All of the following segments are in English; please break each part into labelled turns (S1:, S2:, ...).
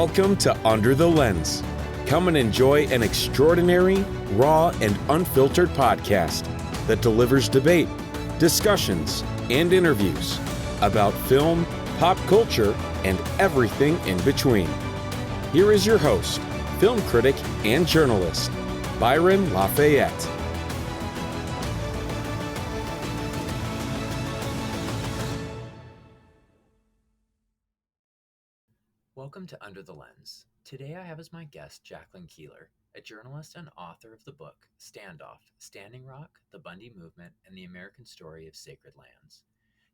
S1: Welcome to Under the Lens. Come and enjoy an extraordinary, raw, and unfiltered podcast that delivers debate, discussions, and interviews about film, pop culture, and everything in between. Here is your host, film critic and journalist, Byron Lafayette.
S2: Welcome to Under the Lens. Today I have as my guest Jacqueline Keeler, a journalist and author of the book Standoff, Standing Rock, The Bundy Movement, and the American Story of Sacred Lands.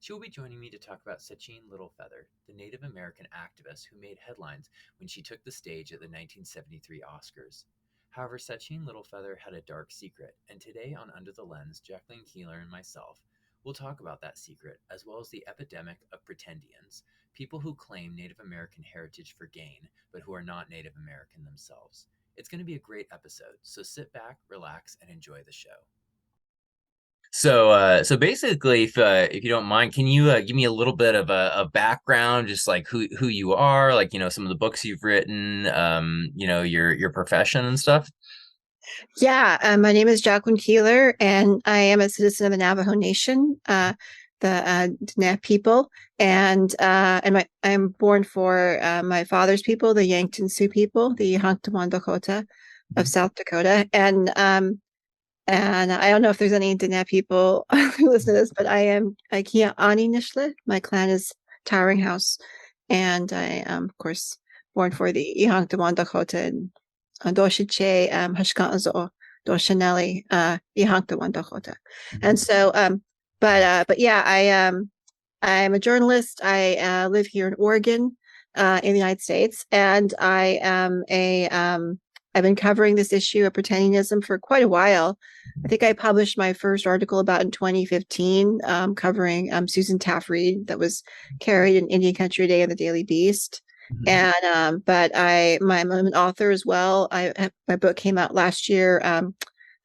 S2: She will be joining me to talk about Sacheen Littlefeather, the Native American activist who made headlines when she took the stage at the 1973 Oscars. However, Sacheen Littlefeather had a dark secret, and today on Under the Lens, Jacqueline Keeler and myself will talk about that secret, as well as the epidemic of pretendians, people who claim Native American heritage for gain, but who are not Native American themselves. It's going to be a great episode, so sit back, relax, and enjoy the show. So basically, if you don't mind, can you give me a little bit of a background, just like who you are, like, you know, some of the books you've written, you know, your profession and stuff?
S3: Yeah, my name is Jacqueline Keeler, and I am a citizen of the Navajo Nation, the Diné people, and I'm born for my father's people, the Yankton Sioux people, the Yankton Dakota of South Dakota, and I don't know if there's any Diné people who listen to this, but I am Aikia Ani Nishle. My clan is Towering House, and I am, of course, born for the Yankton Dakota and Doshiche Hashkanzo Doshanelli Yankton Dakota. And so but yeah, I'm a journalist. I live here in Oregon, in the United States, and I am I've been covering this issue of pretendianism for quite a while. I think I published my first article about in 2015, covering Susan Taft-Reed, that was carried in Indian Country Day in the Daily Beast. And but I'm an author as well. My book came out last year,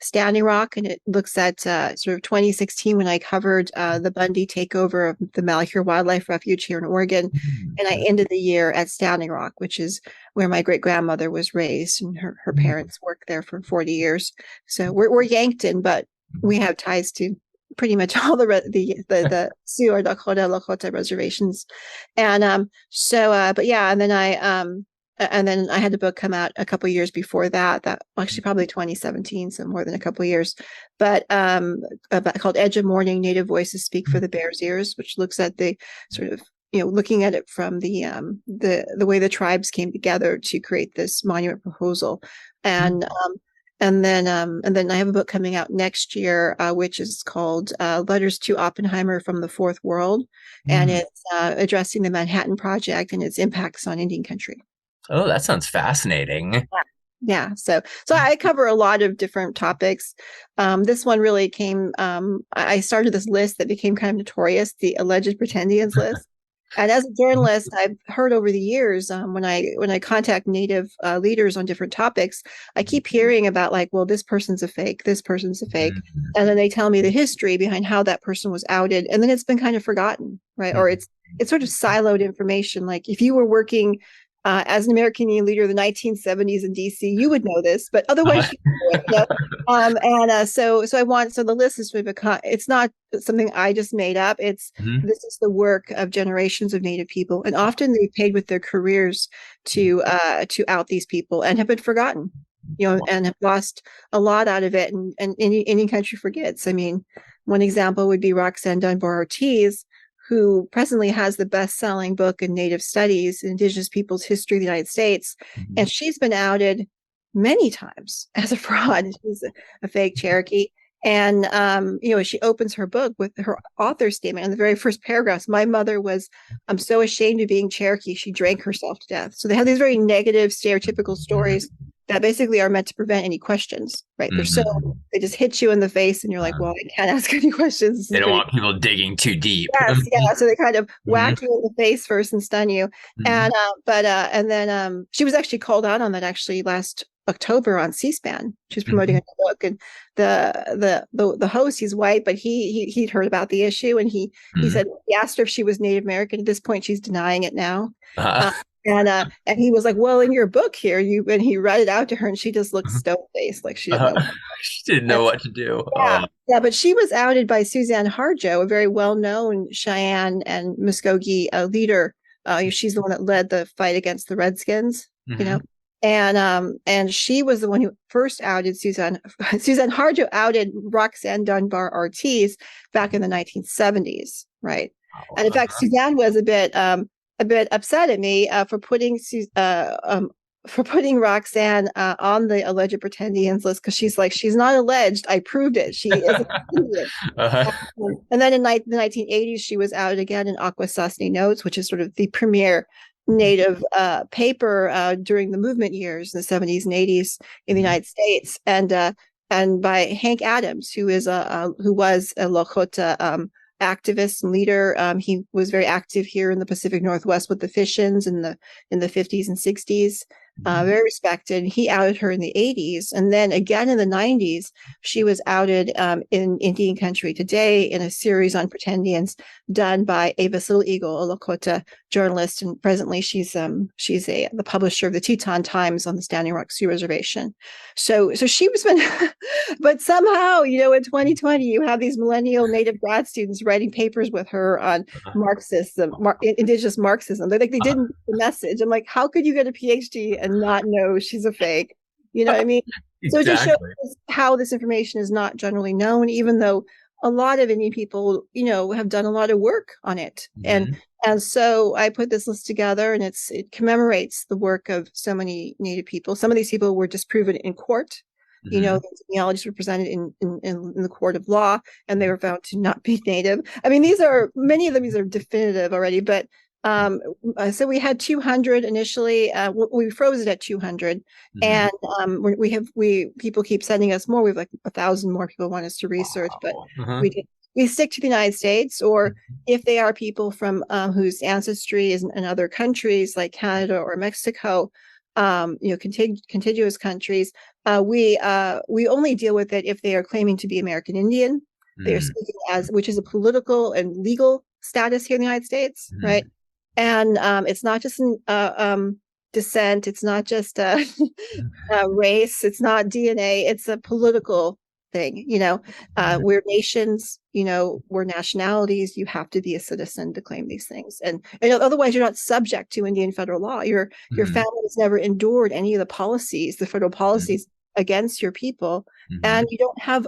S3: Standing Rock, and it looks at sort of 2016 when I covered the Bundy takeover of the Malheur Wildlife Refuge here in Oregon, and I ended the year at Standing Rock, which is where my great grandmother was raised, and her parents worked there for 40 years. So we're Yankton, but we have ties to pretty much all the Sioux or Lakota reservations, and but yeah, and then I had the book come out a couple of years before that actually probably 2017, so more than a couple of years, but called Edge of Morning: Native Voices Speak for the Bear's Ears, which looks at the sort of, you know, looking at it from the way the tribes came together to create this monument proposal, and then I have a book coming out next year, which is called Letters to Oppenheimer from the Fourth World, and it's addressing the Manhattan Project and its impacts on Indian country.
S2: Oh, that sounds fascinating.
S3: Yeah. So I cover a lot of different topics. This one really came, I started this list that became kind of notorious, the alleged pretendians list. And as a journalist, I've heard over the years, when I contact Native leaders on different topics, I keep hearing about, like, well, this person's a fake, this person's a fake. And then they tell me the history behind how that person was outed. And then it's been kind of forgotten, right? Or it's sort of siloed information. Like, if you were working as an American Indian leader in the 1970s in DC, you would know this, but otherwise, you know. So the list is sort of it's not something I just made up. This is the work of generations of Native people, and often they paid with their careers to out these people and have been forgotten, you know, and have lost a lot out of it. And any country forgets. I mean, one example would be Roxanne Dunbar Ortiz, who presently has the best-selling book in Native Studies, Indigenous Peoples' History of the United States. And she's been outed many times as a fraud. She's a fake Cherokee. And, you know, she opens her book with her author statement in the very first paragraphs. My mother was, I'm so ashamed of being Cherokee, she drank herself to death. So they have these very negative, stereotypical stories that basically are meant to prevent any questions, right? They just hit you in the face and you're like, well, I can't ask any questions.
S2: They don't want people digging too deep.
S3: Yes, yeah. So they kind of whack you in the face first and stun you. And then she was actually called out on that actually last October on C-SPAN. She was promoting a book, and the host, he's white, but he'd heard about the issue, and he said, he asked her if she was Native American. At this point, she's denying it now. And he was like, well, in your book here, and he read it out to her, and she just looked
S2: Uh-huh.
S3: stone-faced, like she didn't know.
S2: She didn't know
S3: And
S2: what to do.
S3: yeah, yeah, but she was outed by Suzanne Harjo, a very well-known Cheyenne and Muskogee leader. She's the one that led the fight against the Redskins, you know.
S2: Mhm.
S3: And she was the one who first outed Suzanne. Suzanne Harjo outed Roxanne Dunbar Ortiz back in the 1970s, right? And in fact,
S2: Uh-huh.
S3: Suzanne was a bit upset at me for putting Roxanne on the alleged pretendians list, because she's like, she's not alleged. I proved it. She is a pretendian.
S2: Uh-huh.
S3: And then in the 1980s, she was outed again in Akwesasne Notes, which is sort of the premier Native paper during the movement years in the 70s and 80s in the
S2: Mhm.
S3: United States, and by Hank Adams, who was a Lakota activist and leader. He was very active here in the Pacific Northwest with the Fishins in the 50s and 60s.
S2: Mhm.
S3: Very respected. He outed her in the 80s. And then again in the 90s, she was outed in Indian Country Today in a series on pretendians done by Ava Little Eagle, a Lakota journalist. And presently she's the publisher of the Teton Times on the Standing Rock Sioux Reservation. So she was been, but somehow, in 2020, you have these millennial Native grad students writing papers with her on Marxism, indigenous Marxism. They didn't get the message. I'm like, how could you get a PhD and not know she's a fake? You know what I mean? So it just shows
S2: Exactly.
S3: how this information is not generally known, even though a lot of Indian people, have done a lot of work on it.
S2: Mhm.
S3: And so I put this list together, and it commemorates the work of so many Native people. Some of these people were disproven in court.
S2: Mhm.
S3: The genealogies were presented in the court of law, and they were found to not be Native. I mean, many of them, these are definitive already, but so we had 200 initially. We froze it at 200,
S2: Mhm.
S3: and people keep sending us more. We have like 1,000 more people want us to research, but
S2: Wow. Uh-huh.
S3: we stick to the United States, or
S2: Mhm.
S3: if they are people from whose ancestry is in other countries like Canada or Mexico, contiguous countries, we only deal with it if they are claiming to be American Indian. They are
S2: Mhm.
S3: speaking which is a political and legal status here in the United States, right?
S2: Mhm.
S3: And it's not just descent. It's not just race. It's not DNA. It's a political thing.
S2: Mhm.
S3: We're nations. We're nationalities. You have to be a citizen to claim these things, and otherwise you're not subject to Indian federal law. Your
S2: Mhm.
S3: family has never endured any of the federal
S2: Mhm.
S3: policies against your people, and
S2: Mhm.
S3: you don't have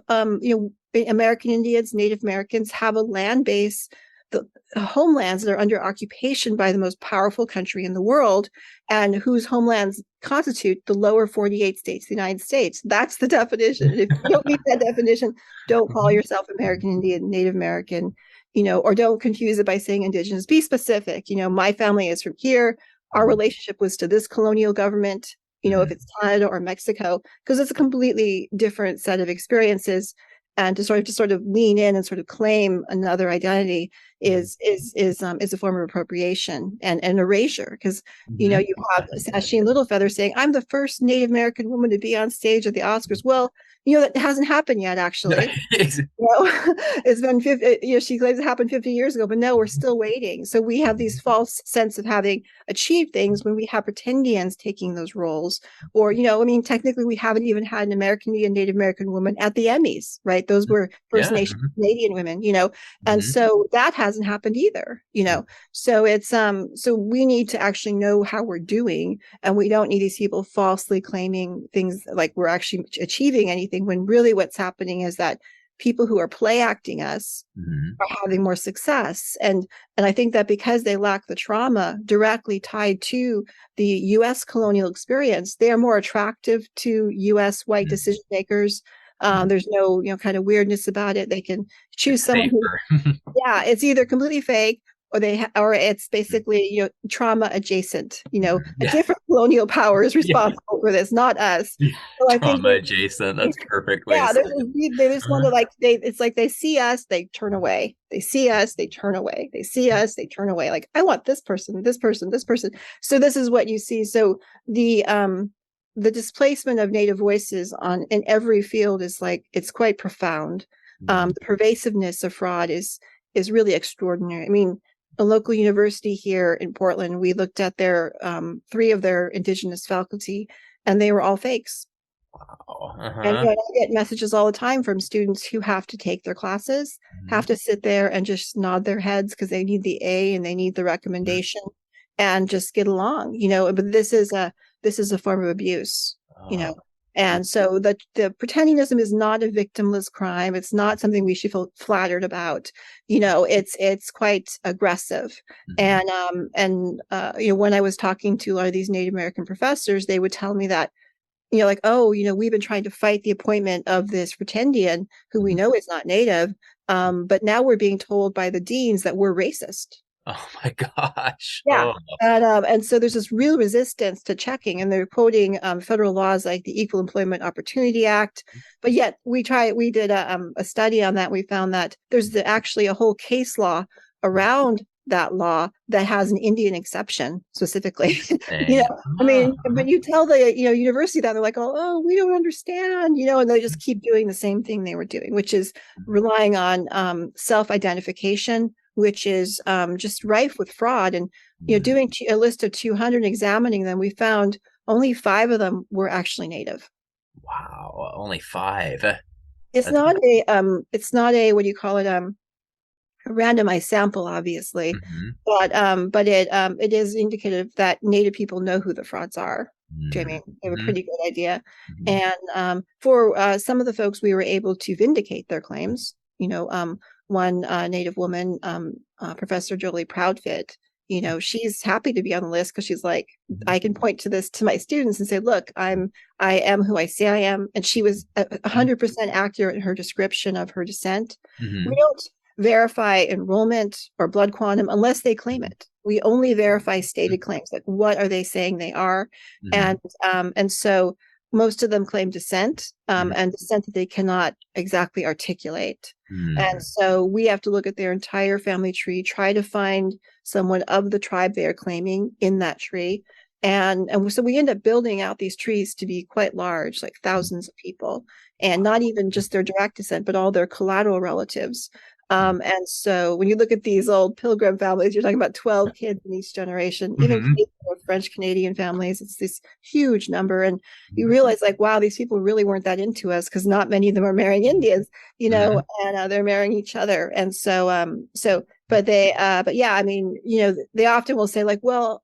S3: American Indians, Native Americans have a land base. The homelands that are under occupation by the most powerful country in the world, and whose homelands constitute the lower 48 states of the United States. That's the definition. If you don't meet that definition, don't call
S2: Mhm.
S3: yourself American Indian, Native American, or don't confuse it by saying indigenous. Be specific. My family is from here. Our
S2: Mhm.
S3: relationship was to this colonial government, if
S2: Mhm.
S3: it's Canada or Mexico, because it's a completely different set of experiences. And to sort of lean in and sort of claim another identity
S2: Mhm.
S3: is a form of appropriation and erasure, because
S2: Mhm.
S3: you have Sacheen Littlefeather saying, I'm the first Native American woman to be on stage at the Oscars. Well, that hasn't happened yet, actually. It's been 50, she claims it happened 50 years ago, but no, we're still waiting. So we have these false sense of having achieved things when we have pretendians taking those roles. Or, I mean, technically we haven't even had an American Indian Native American woman at the Emmys, right? Those were First
S2: Yeah.
S3: Nation Canadian women, and
S2: Mhm.
S3: so that hasn't happened either. So so we need to actually know how we're doing, and we don't need these people falsely claiming things like we're actually achieving anything, when really what's happening is that people who are play acting us
S2: Mhm.
S3: are having more success. And I think that because they lack the trauma directly tied to the US colonial experience, they are more attractive to US white
S2: Mhm.
S3: decision makers.
S2: Mhm.
S3: There's no kind of weirdness about it. They can choose
S2: It's
S3: someone who,
S2: safer.
S3: yeah, it's either completely fake, or it's basically trauma adjacent. A
S2: Yeah.
S3: different colonial power is
S2: Yeah.
S3: responsible for this, not us. So I think
S2: Trauma adjacent. That's a perfect way to
S3: yeah,
S2: say
S3: they just want
S2: it.
S3: to, like, it's like they see us, they turn away. They see us, they turn away. They see us, they turn away. Like, I want this person, this person, this person. So this is what you see. So the displacement of Native voices in every field is, like, it's quite profound.
S2: Mhm.
S3: The pervasiveness of fraud is really extraordinary. I mean, a local university here in Portland, we looked at their three of their indigenous faculty, and they were all fakes.
S2: Wow.
S3: And
S2: Uh-huh.
S3: I get messages all the time from students who have to take their classes,
S2: Mhm.
S3: have to sit there and just nod their heads because they need the A and they need the
S2: Mhm.
S3: recommendation and just get along, but this is a form of abuse, you
S2: Oh.
S3: know. And so the pretendingism is not a victimless crime. It's not something we should feel flattered about. It's quite aggressive.
S2: Mhm.
S3: And when I was talking to a lot of these Native American professors, they would tell me that like, oh, we've been trying to fight the appointment of this pretendian who we
S2: Mhm.
S3: know is not native. But now we're being told by the deans that we're racist.
S2: Oh my gosh.
S3: Yeah.
S2: Oh.
S3: And so there's this real resistance to checking, and they're quoting federal laws like the Equal Employment Opportunity Act. But yet we did a study on that. We found that there's actually a whole case law around that law that has an Indian exception specifically. you
S2: Dang.
S3: know, I mean,
S2: Uh-huh.
S3: but you tell the university that they're like, oh, we don't understand, and they just keep doing the same thing they were doing, which is relying on self-identification, which is just rife with fraud. And
S2: Mhm.
S3: doing a list of 200, examining them, we found only 5 of them were actually native.
S2: Wow. Only five.
S3: It's
S2: That's
S3: not a what do you call it, a randomized sample, obviously,
S2: mhm.
S3: but it is indicative that native people know who the frauds are. Do you know what I mean? They have a
S2: Mhm.
S3: pretty good idea.
S2: Mhm.
S3: And for some of the folks, we were able to vindicate their claims. One native woman, Professor Jolie Proudfit, she's happy to be on the list because she's like,
S2: Mhm.
S3: I can point to this to my students and say, look, I am who I say I am. And she was 100% accurate in her description of her descent. We
S2: Mhm.
S3: don't verify enrollment or blood quantum unless they claim it. We only verify stated claims, like what are they saying they are,
S2: Mhm.
S3: and so most of them claim descent,
S2: Mhm.
S3: and descent that they cannot exactly articulate. And
S2: Mhm.
S3: so we have to look at their entire family tree, try to find someone of the tribe they are claiming in that tree. And so we end up building out these trees to be quite large, like thousands of people, and not even just their direct descent, but all their collateral relatives. And so when you look at these old pilgrim families, you're talking about 12 kids in each generation, even
S2: Mhm.
S3: French Canadian families. It's this huge number. And you
S2: Mhm.
S3: realize, like, wow, these people really weren't that into us because not many of them are marrying Indians,
S2: Mhm.
S3: and they're marrying each other. And but yeah, I mean, they often will say, like, well,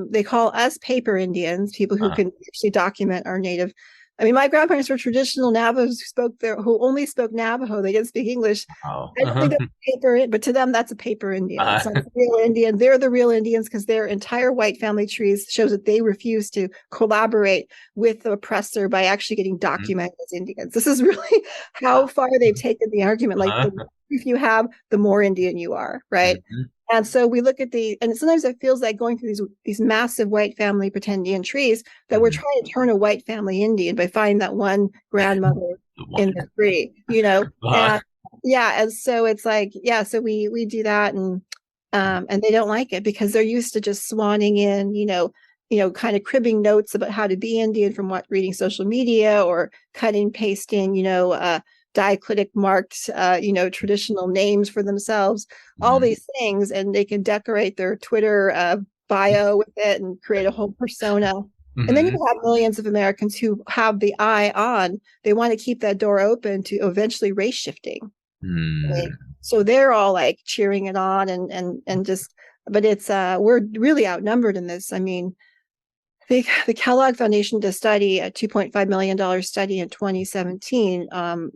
S3: they call us paper Indians, people who
S2: Uh,
S3: can actually document our native. I mean, my grandparents were traditional Navajos who only spoke Navajo. They didn't speak English.
S2: wow.
S3: I don't think that's paper, but to them, that's a paper Indian. It's not a real Indian. They're the real Indians because their entire white family trees shows that they refuse to collaborate with the oppressor by actually getting
S2: Mhm.
S3: documented as Indians. This is really how far they've taken the argument. Like, the
S2: Uh-huh.
S3: more proof you have, the more Indian you are, right?
S2: Mhm.
S3: And so we look at and sometimes it feels like going through these massive white family pretendian trees that we're
S2: Mhm.
S3: trying to turn a white family Indian by finding that one grandmother
S2: The
S3: in
S2: one.
S3: the tree.
S2: Uh,
S3: And yeah, and so it's like, yeah, so we do that, and they don't like it because they're used to just swanning in, kind of cribbing notes about how to be Indian from what reading social media, or cutting pasting, diacritic marked, traditional names for themselves, all
S2: mhm.
S3: these things, and they can decorate their Twitter bio with it and create a whole persona. And then
S2: Mhm.
S3: you have millions of Americans who have the eye on, they want to keep that door open to eventually race shifting. Right?
S2: Mhm.
S3: So they're all like cheering it on, and just, but it's we're really outnumbered in this. I mean, the Kellogg Foundation did a study, a $2.5 million study in 2017,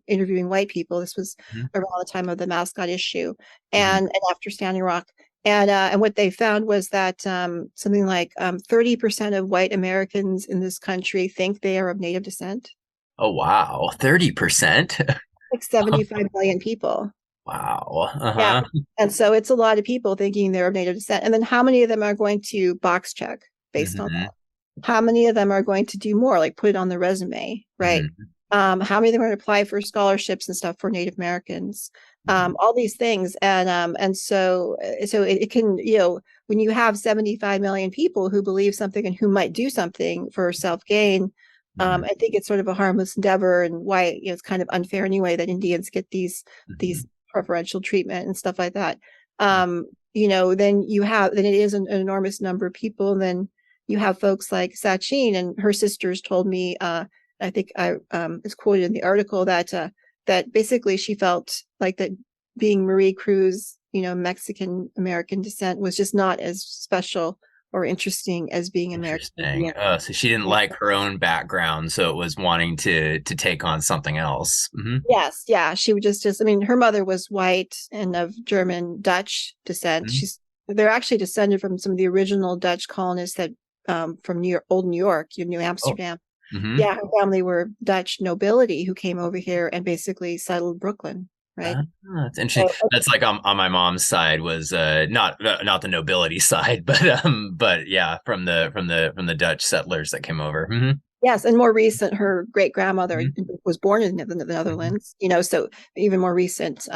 S3: interviewing white people. This was
S2: Mhm.
S3: around the time of the mascot issue,
S2: Mhm.
S3: and after Standing Rock. And what they found was that something like 30% of white Americans in this country think they are of Native descent,
S2: Oh wow. 30%?
S3: like 75 million people.
S2: Wow.
S3: Yeah.
S2: Uh-huh.
S3: And so it's a lot of people thinking they're of Native descent. And then how many of them are going to box check based on
S2: Mhm.
S3: that? How many of them are going to do more, like put it on the resume, right?
S2: Mhm.
S3: How many of them are going to apply for scholarships and stuff for Native Americans?
S2: Mhm.
S3: All these things. And so it can, when you have 75 million people who believe something and who might do something for self-gain,
S2: Mhm.
S3: I think it's sort of a harmless endeavor, and why, it's kind of unfair anyway that Indians get these
S2: Mhm.
S3: preferential treatment and stuff like that. Um, then then it is an enormous number of people. And then you have folks like Sacheen, and her sisters told me, I think it's quoted in the article that basically she felt like that being Marie Cruz, Mexican American descent was just not as special or interesting as being American
S2: Interesting.
S3: Indian.
S2: So she didn't like her own background, so it was wanting to take on something else.
S3: Yes, yeah, she would I mean, her mother was white and of German Dutch descent.
S2: Mhm.
S3: They're actually descended from some of the original Dutch colonists that from old New York, New
S2: Oh.
S3: Amsterdam.
S2: Hmm.
S3: Yeah, her family were Dutch nobility who came over here and basically settled Brooklyn, right?
S2: Ah, that's interesting.
S3: So,
S2: That's like on my mom's side was not the nobility side, but yeah, from the Dutch settlers that came over.
S3: yes, and more recent, her great grandmother
S2: Hmm.
S3: was born in the
S2: Hmm.
S3: Netherlands, so even more recent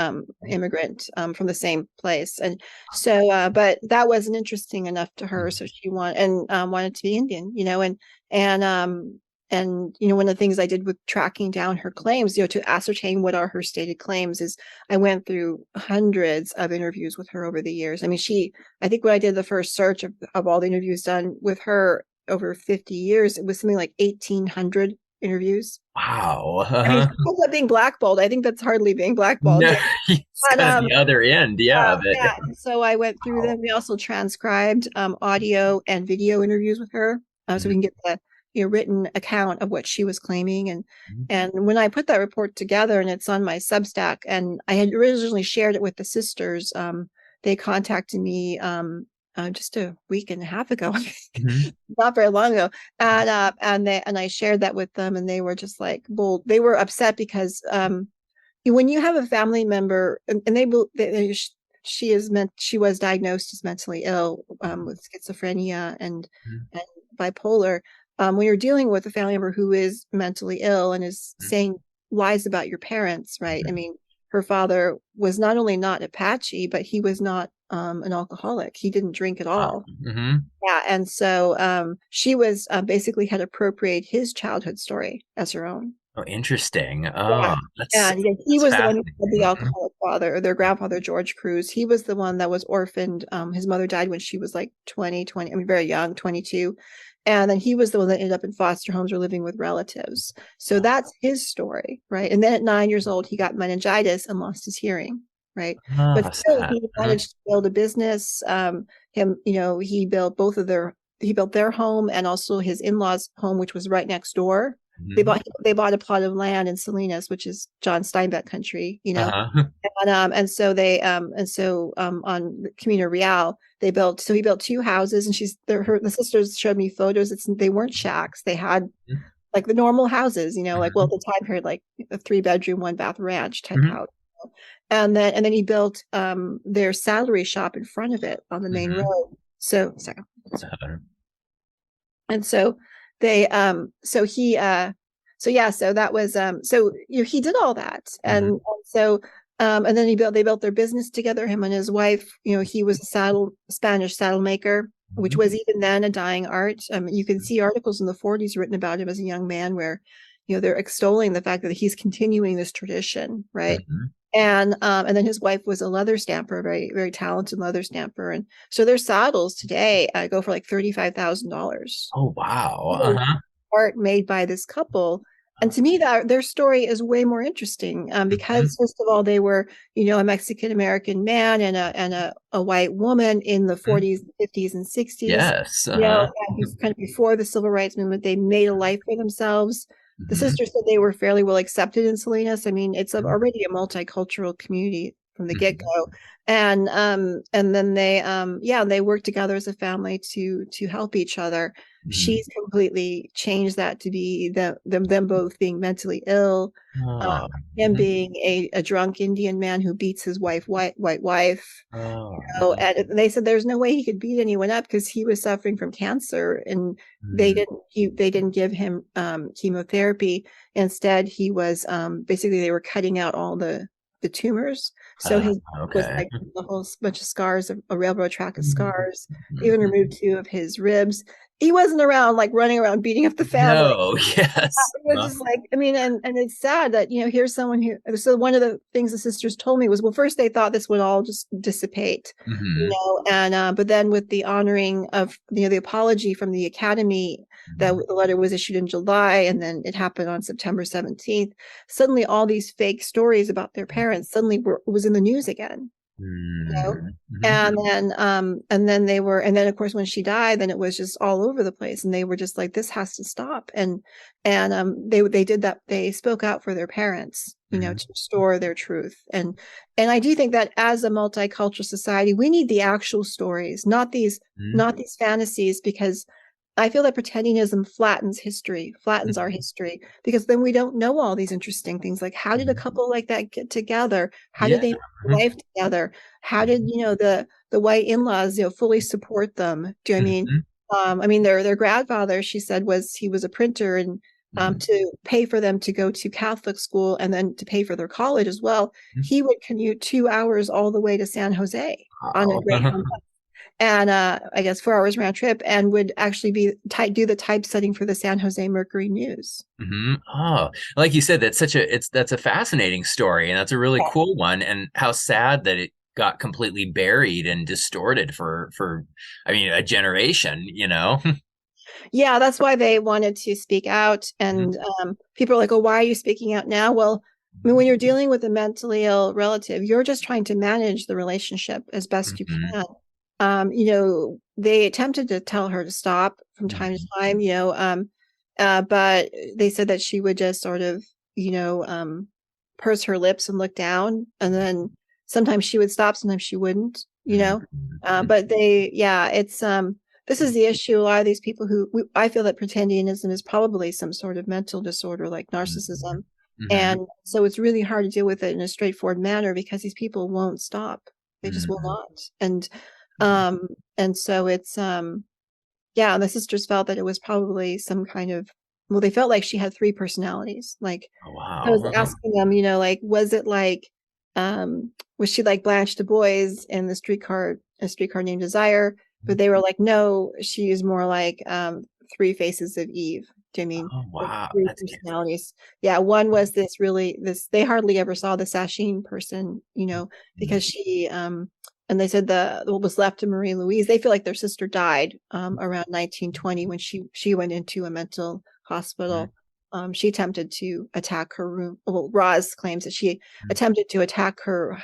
S3: immigrant from the same place. And so, but that wasn't interesting enough to her, so she wanted to be Indian, and one of the things I did with tracking down her claims, to ascertain what are her stated claims, is I went through hundreds of interviews with her over the years. I mean, I think when I did the first search of all the interviews done with her over 50 years, it was something like 1,800 interviews.
S2: Wow.
S3: I mean, she ends up being blackballed. I think that's hardly being blackballed.
S2: No, it's
S3: But
S2: kind of the other end. Yeah, but
S3: yeah, so I went through
S2: wow.
S3: them. We also transcribed audio and video interviews with her, so we can get the written account of what she was claiming. And when I put that report together, and it's on my Substack, and I had originally shared it with the sisters, they contacted me just a week and a half ago,
S2: Mhm.
S3: not very long ago, and I shared that with them, and they were just like, well, they were upset because when you have a family member, and she was diagnosed as mentally ill with schizophrenia and bipolar. When you're dealing with a family member who is mentally ill and is saying lies about your parents, right? I mean, her father was not only not Apache, but he was not an alcoholic. He didn't drink at
S2: Wow.
S3: all.
S2: Hmm.
S3: Yeah, and so she was basically had appropriated his childhood story as her own.
S2: Oh, interesting.
S3: Yeah.
S2: Oh, that's
S3: And yeah, he
S2: that's
S3: was the one who
S2: fascinating.
S3: had the alcoholic father, or their grandfather, George Cruz. He was the one that was orphaned. His mother died when she was like 20, I mean, very young, 22. And then he was the one that ended up in foster homes or living with relatives. So that's his story, right? And then at 9 years old, he got meningitis and lost his hearing, right? But
S2: Oh,
S3: still,
S2: sad.
S3: he managed to build a business. He built their home and also his in-laws' home, which was right next door. They
S2: Mhm.
S3: bought a plot of land in Salinas, which is John Steinbeck country,
S2: Uh-huh.
S3: and so on Camino Real he built two houses, and the sisters showed me photos. They weren't shacks. They had like the normal houses, like, well, at the time period, like a 3-bedroom, 1-bath ranch type
S2: Mhm.
S3: house. And then he built their saddlery shop in front of it on the main
S2: Mhm.
S3: road. So sorry.
S2: Uh-huh.
S3: And so they so he so yeah, so that was he did all that. And
S2: Mhm.
S3: so and then they built their business together, him and his wife. He was a Spanish saddle maker, which
S2: Mhm.
S3: was even then a dying art. You can see articles in the 40s written about him as a young man where they're extolling the fact that he's continuing this tradition, right?
S2: Mhm.
S3: And then his wife was a leather stamper, very very talented leather stamper, and so their saddles today go for like $35,000.
S2: Oh, wow. Uh-huh.
S3: Art made by this couple. And to me, that their story is way more interesting
S2: Mhm.
S3: because, first of all, they were, a Mexican American man and a white woman in the
S2: Mhm.
S3: 40s, 50s, and 60s.
S2: Yes. Uh-huh.
S3: Kind of before the civil rights movement, they made a life for themselves. The
S2: Mhm.
S3: sisters said they were fairly well accepted in Salinas. I mean, it's
S2: Mhm.
S3: already a multicultural community from the get
S2: Mhm.
S3: go, and then they worked together as a family to help each other.
S2: Mhm.
S3: She's completely changed that to be them both being mentally ill, uh,
S2: Oh.
S3: him
S2: Mhm.
S3: being a drunk Indian man who beats his white wife.
S2: Oh.
S3: And they said there's no way he could beat anyone up because he was suffering from cancer, and
S2: Mhm.
S3: they didn't give him chemotherapy. Instead, he was basically they were cutting out all the tumors. So his was
S2: Okay.
S3: like a whole bunch of scars, a railroad track of
S2: Mhm.
S3: scars. They even
S2: Mhm.
S3: removed 2 of his ribs. he wasn't around like running around beating up the family.
S2: No, yes.
S3: It was just like, I mean, and it's sad that, here's someone who, so one of the things the sisters told me was, well, first they thought this would all just dissipate,
S2: Mm-hmm.
S3: and but then with the honoring of, the apology from the academy, that
S2: Mm-hmm.
S3: the letter was issued in July, and then it happened on September 17th. Suddenly all these fake stories about their parents suddenly was in the news again.
S2: Mm-hmm.
S3: And then of course when she died, then it was just all over the place, and they were just like, this has to stop. And they did that. They spoke out for their parents,
S2: Mm-hmm.
S3: to restore their truth. And I do think that as a multicultural society, we need the actual stories, not these fantasies, because I feel that pretendingism flattens our history, because then we don't know all these interesting things. Like, how did a couple like that get together? How did
S2: Yeah.
S3: they make life together? How did, the white in-laws, fully support them? Do you know what I mean?
S2: Mm-hmm.
S3: Their grandfather, she said, he was a printer, and
S2: Mm-hmm.
S3: to pay for them to go to Catholic school and then to pay for their college as well, he would commute 2 hours all the way to San Jose on a
S2: Wow.
S3: Greyhound, and I guess 4 hours round trip, and would actually do the typesetting for the San Jose Mercury News.
S2: Mm-hmm. Oh, like you said, that's a fascinating story, and that's a really cool one. And how sad that it got completely buried and distorted for I mean, a generation.
S3: Yeah, that's why they wanted to speak out. And people are like, oh, why are you speaking out now? Well, I mean, when you're dealing with a mentally ill relative, you're just trying to manage the relationship as best you
S2: Mm-hmm.
S3: can. They attempted to tell her to stop from time to time, but they said that she would just sort of, purse her lips and look down. And then sometimes she would stop, sometimes she wouldn't.
S2: Mm-hmm.
S3: But this is the issue. A lot of these people I feel that pretendianism is probably some sort of mental disorder like narcissism.
S2: Mm-hmm.
S3: And so it's really hard to deal with it in a straightforward manner, because these people won't stop. They just will
S2: Mm-hmm.
S3: not. And so yeah, the sisters felt that it was probably some kind of, well, they felt like she had three personalities. Like,
S2: Oh,
S3: I was
S2: wow.
S3: asking them, like, was it like, was she like Blanche Du Bois in A Streetcar Named Desire? But they were like, no, she is more like Three Faces of Eve. Do you mean
S2: Oh,
S3: like
S2: wow.
S3: three
S2: That's
S3: personalities? Yeah, one was this they hardly ever saw the Sacheen person, because she and they said what was left of Marie Louise. They feel like their sister died around 1920 when she went into a mental hospital. She attempted to attack her room. Well, Roz claims that she attempted to attack her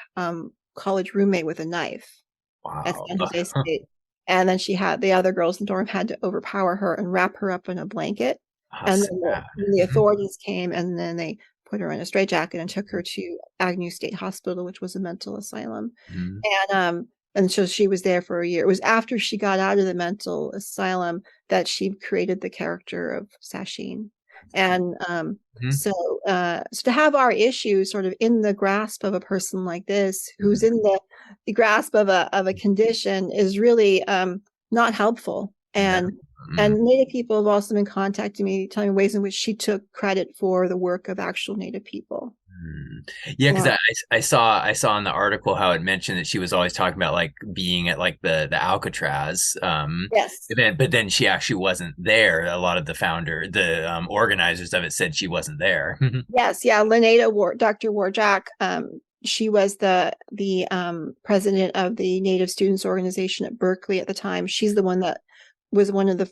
S3: college roommate with a knife at
S2: wow.
S3: San Jose State. And then the other girls in the dorm had to overpower her and wrap her up in a blanket.
S2: How
S3: And
S2: sad.
S3: then the authorities came, and then they put her in a straitjacket and took her to Agnew State Hospital, which was a mental asylum.
S2: Mhm.
S3: And so she was there for a year. It was after she got out of the mental asylum that she created the character of Sacheen. And
S2: Mhm.
S3: so to have our issue sort of in the grasp of a person like this, who's
S2: Mhm.
S3: in the grasp of a condition, is really not helpful.
S2: No.
S3: And Native people have also been contacting me, telling me ways in which she took credit for the work of actual Native people.
S2: Yeah, because
S3: Yeah.
S2: I saw in the article how it mentioned that she was always talking about like being at like the Alcatraz
S3: Yes.
S2: event, but then she actually wasn't there. A lot of the organizers of it said she wasn't there.
S3: Yes, yeah, Dr. Warjack, she was the president of the Native Students Organization at Berkeley at the time. She's the one that was one of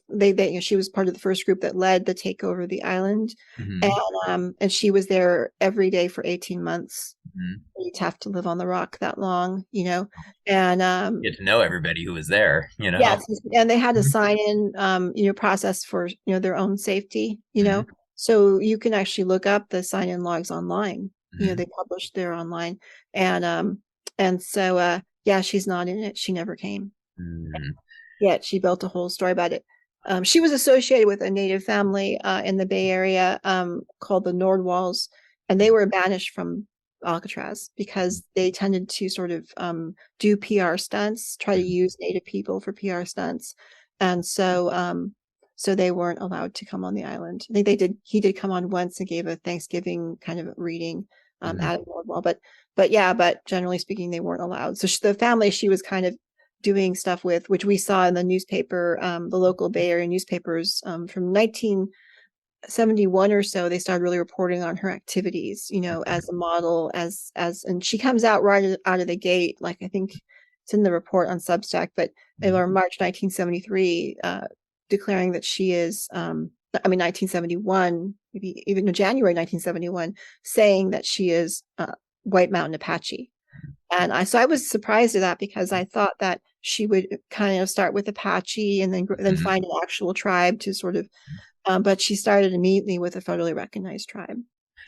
S3: she was part of the first group that led the takeover of the island, and
S2: Mhm.
S3: and she was there every day for 18 months.
S2: Mhm.
S3: You'd have to live on the rock that long. And
S2: Get to know everybody who was there.
S3: yes, and they had a
S2: Mhm.
S3: sign-in, process for, their own safety.
S2: Mhm.
S3: So you can actually look up the sign-in logs online.
S2: Mhm.
S3: They published there online. And so, yeah, she's not in it. She never came.
S2: Mhm.
S3: Yet she built a whole story about it. She was associated with a Native family in the Bay Area called the Nordwalls, and they were banished from Alcatraz because they tended to sort of do PR stunts, try to use Native people for PR stunts, and so they weren't allowed to come on the island. I think they did. He did come on once and gave a Thanksgiving kind of reading
S2: Mhm.
S3: at Nordwall, but generally speaking, they weren't allowed. So the family she was kind of doing stuff with, which we saw in the newspaper, the local Bay Area newspapers, from 1971 or so. They started really reporting on her activities, as a model, and she comes out right out of the gate. Like, I think it's in the report on Substack, but in March 1973, declaring that she is, 1971, maybe even January 1971, saying that she is White Mountain Apache. And I was surprised at that, because I thought that she would kind of start with Apache and then find an actual tribe to sort of, but she started immediately with a federally recognized tribe.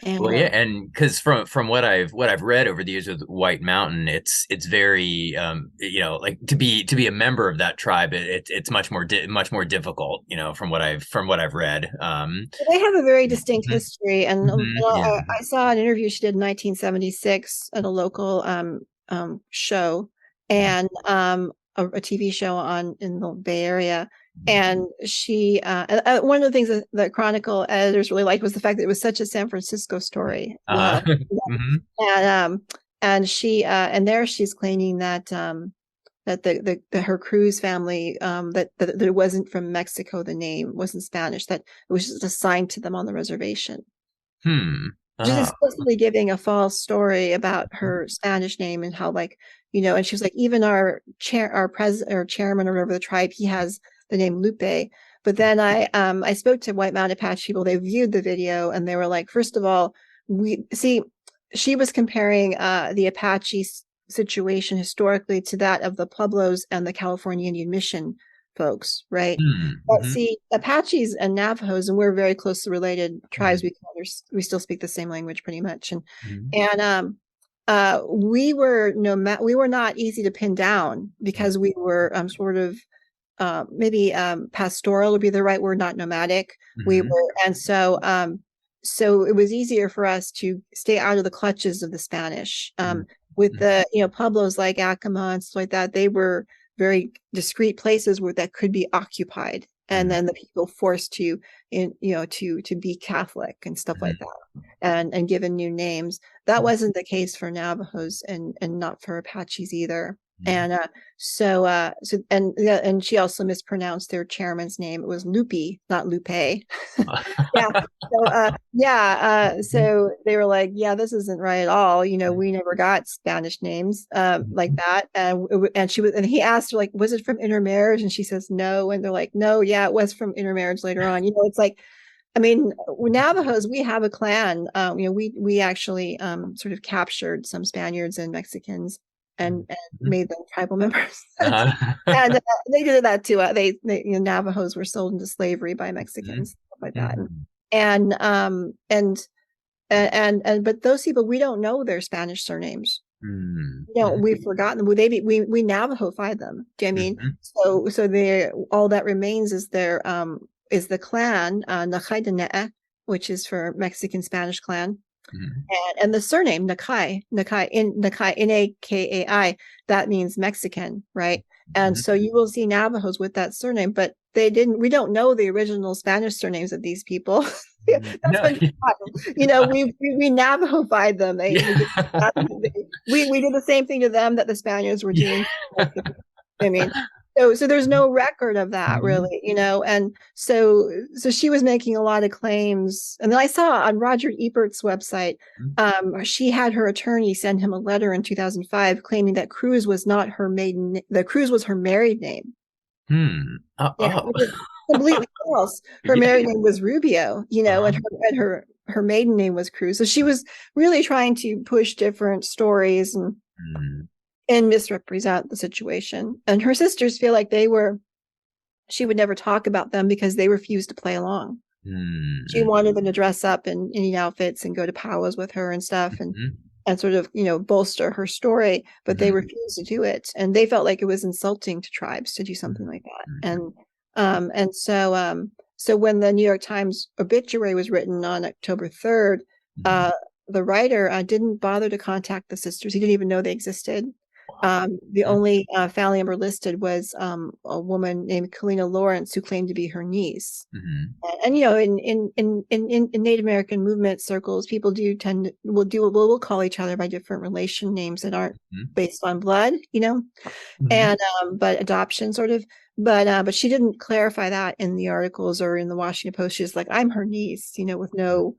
S3: And
S2: Well, yeah, and because from what I've read over the years with White Mountain, it's very like to be a member of that tribe, it's much more difficult, from what I've read.
S3: They have a very distinct history, and
S2: yeah.
S3: I saw an interview she did in 1976 at a local show, and a TV show in the Bay Area. And she, one of the things that the Chronicle editors really liked was the fact that it was such a San Francisco story. And she, and there she's claiming that that her Cruz family, that it wasn't from Mexico, the name wasn't Spanish, that it was just assigned to them on the reservation. Just explicitly giving a false story about her Spanish name, and how, like, and she was like, even our president or chairman or whatever the tribe, he has the name Lupe. But then I spoke to White Mountain Apache people. They viewed the video and they were like, first of all, she was comparing the Apache situation historically to that of the Pueblos and the California Indian Mission folks, right? But see, Apaches and Navajos, and we're very closely related tribes. We still speak the same language pretty much, and we were not easy to pin down, because we were sort of maybe pastoral would be the right word, not nomadic. We were, and so it was easier for us to stay out of the clutches of the Spanish. With the pueblos like Acoma and stuff like that, they were very discreet places that could be occupied, and then the people forced to be Catholic and stuff like that, and given new names. That wasn't the case for Navajos, and not for Apaches either. And and she also mispronounced their chairman's name. It was Lupe, not Lupe. So they were like, yeah, this isn't right at all. We never got Spanish names like that. And he asked her, like, was it from intermarriage? And she says no. And they're like, no, yeah, it was from intermarriage later on. It's like, I mean, Navajos, we have a clan. We actually sort of captured some Spaniards and Mexicans and made them tribal members. And they did that too. Navajos were sold into slavery by Mexicans, stuff like that. But those people, we don't know their Spanish surnames. We've forgotten them. We Navajo-fied them. Do you know what I mean? So they, all that remains is their is the clan Nakai de Ne'e, which is for Mexican Spanish clan. And the surname Nakai, Nakai, that means Mexican, right? And so you will see Navajos with that surname, but we don't know the original Spanish surnames of these people. We Navajo-fied them. We did the same thing to them that the Spaniards were doing. I mean, so there's no record of that really, and so she was making a lot of claims. And then I saw on Roger Ebert's website, she had her attorney send him a letter in 2005 claiming that Cruz was not her maiden, that Cruz was her married name. Which is completely false. Her married name was Rubio, and her maiden name was Cruz. So she was really trying to push different stories and misrepresent the situation. And her sisters feel like she would never talk about them because they refused to play along. She wanted them to dress up in Indian outfits and go to powwows with her and stuff, and sort of, bolster her story, but they refused to do it. And they felt like it was insulting to tribes to do something like that. And so when the New York Times obituary was written on October 3rd, the writer didn't bother to contact the sisters. He didn't even know they existed. The only family member listed was a woman named Kalina Lawrence, who claimed to be her niece. And you know, in Native American movement circles, people do tend to will call each other by different relation names that aren't based on blood, you know, and but adoption sort of. But she didn't clarify that in the articles or in the Washington Post. She's like, I'm her niece, you know, with no.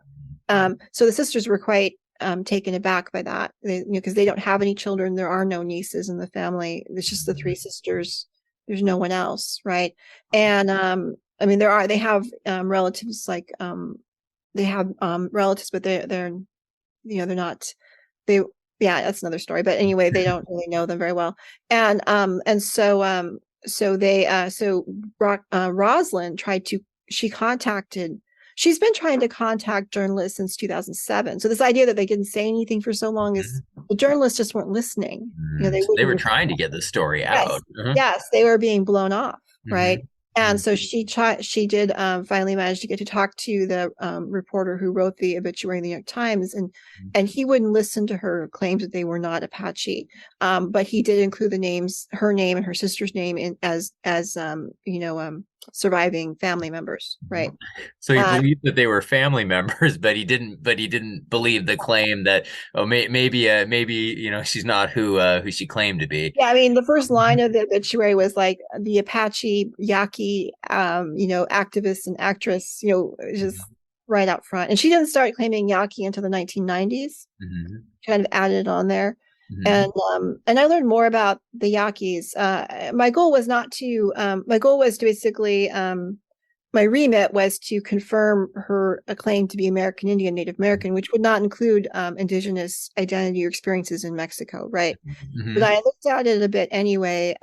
S3: So the sisters were quite taken aback by that, you know, because they don't have any children. There are no nieces in the family. It's just the three sisters. There's no one else, right? And I mean, they have relatives, like they have relatives, but they're you know, they're not they yeah, that's another story. But anyway, they don't really know them very well. And Rosalind she's been trying to contact journalists since 2007. So this idea that they didn't say anything for so long is the journalists just weren't listening. You know,
S2: they were trying to get the story out.
S3: Yes, they were being blown off, right? And so she did finally manage to get to talk to the reporter who wrote the obituary in the New York Times, and he wouldn't listen to her claims that they were not Apache, but he did include her name and her sister's name as you know, surviving family members, right?
S2: So he believed that they were family members, but he didn't believe the claim that maybe you know, she's not who she claimed to be.
S3: Yeah, I mean, the first line of the obituary was like, the Apache Yaqui you know, activist and actress, you know, just right out front. And she didn't start claiming Yaqui until the 1990s. Kind of added on there. And I learned more about the Yaquis. My goal was to basically my remit was to confirm her claim to be American Indian, Native American, which would not include indigenous identity or experiences in Mexico, right? But I looked at it a bit anyway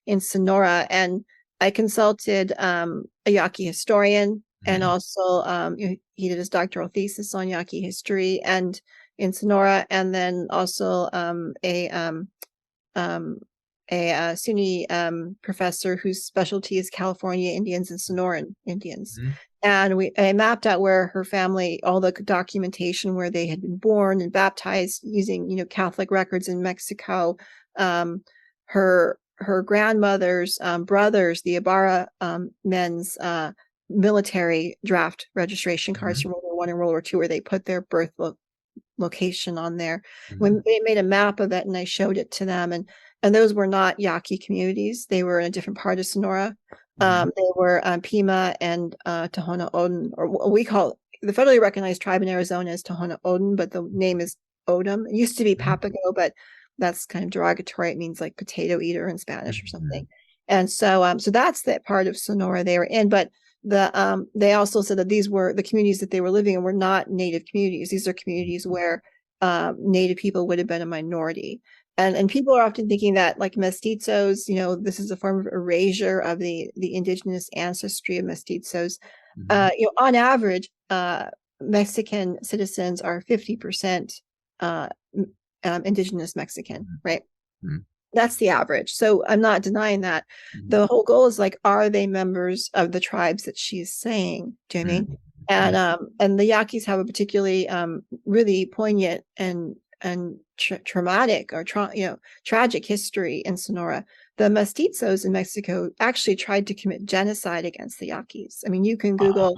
S3: in Sonora, and I consulted a Yaqui historian, and also he did his doctoral thesis on Yaqui history and in Sonora, and then also a SUNY professor whose specialty is California Indians and Sonoran Indians. And I mapped out where her family, all the documentation where they had been born and baptized using, you know, Catholic records in Mexico. Her grandmother's brothers, the Ibarra men's military draft registration cards from World War I and World War II, where they put their birth location on there. When they made a map of it, and I showed it to them, and those were not Yaqui communities. They were in a different part of Sonora. They were Pima and Tohono O'odham, or we call the federally recognized tribe in Arizona is Tohono O'odham, but the name is O'odham. It used to be Papago, but that's kind of derogatory. It means like potato eater in Spanish or something. And so that's that part of Sonora they were in. But they also said that these were the communities that they were living in were not Native communities. These are communities where Native people would have been a minority. And people are often thinking that, like, mestizos, you know, this is a form of erasure of the indigenous ancestry of mestizos. You know, on average, Mexican citizens are 50% indigenous Mexican, right? That's the average. So I'm not denying that. The whole goal is like, are they members of the tribes that she's saying? Do you know what I mean? And the Yaquis have a particularly really poignant and traumatic or tragic history in Sonora. The mestizos in Mexico actually tried to commit genocide against the Yaquis. I mean, you can Google,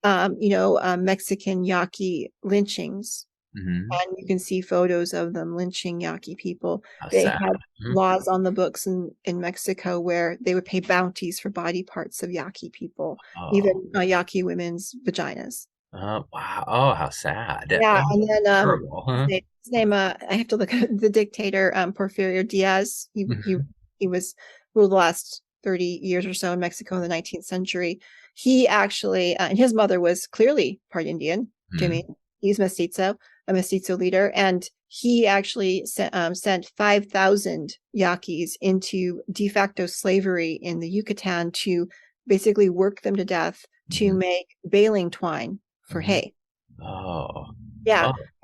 S3: Mexican Yaqui lynchings, and you can see photos of them lynching Yaqui people. They had laws on the books in Mexico where they would pay bounties for body parts of Yaqui people, even Yaqui women's vaginas.
S2: Wow! Oh, how sad!
S3: Yeah, and then his name, I have to look at the dictator, Porfirio Diaz. He was ruled the last 30 years or so in Mexico in the 19th century. He actually, and his mother was clearly part Indian. Do you mean he's mestizo, a mestizo leader, and he actually sent 5,000 Yaquis into de facto slavery in the Yucatan to basically work them to death to make baling twine for hay. I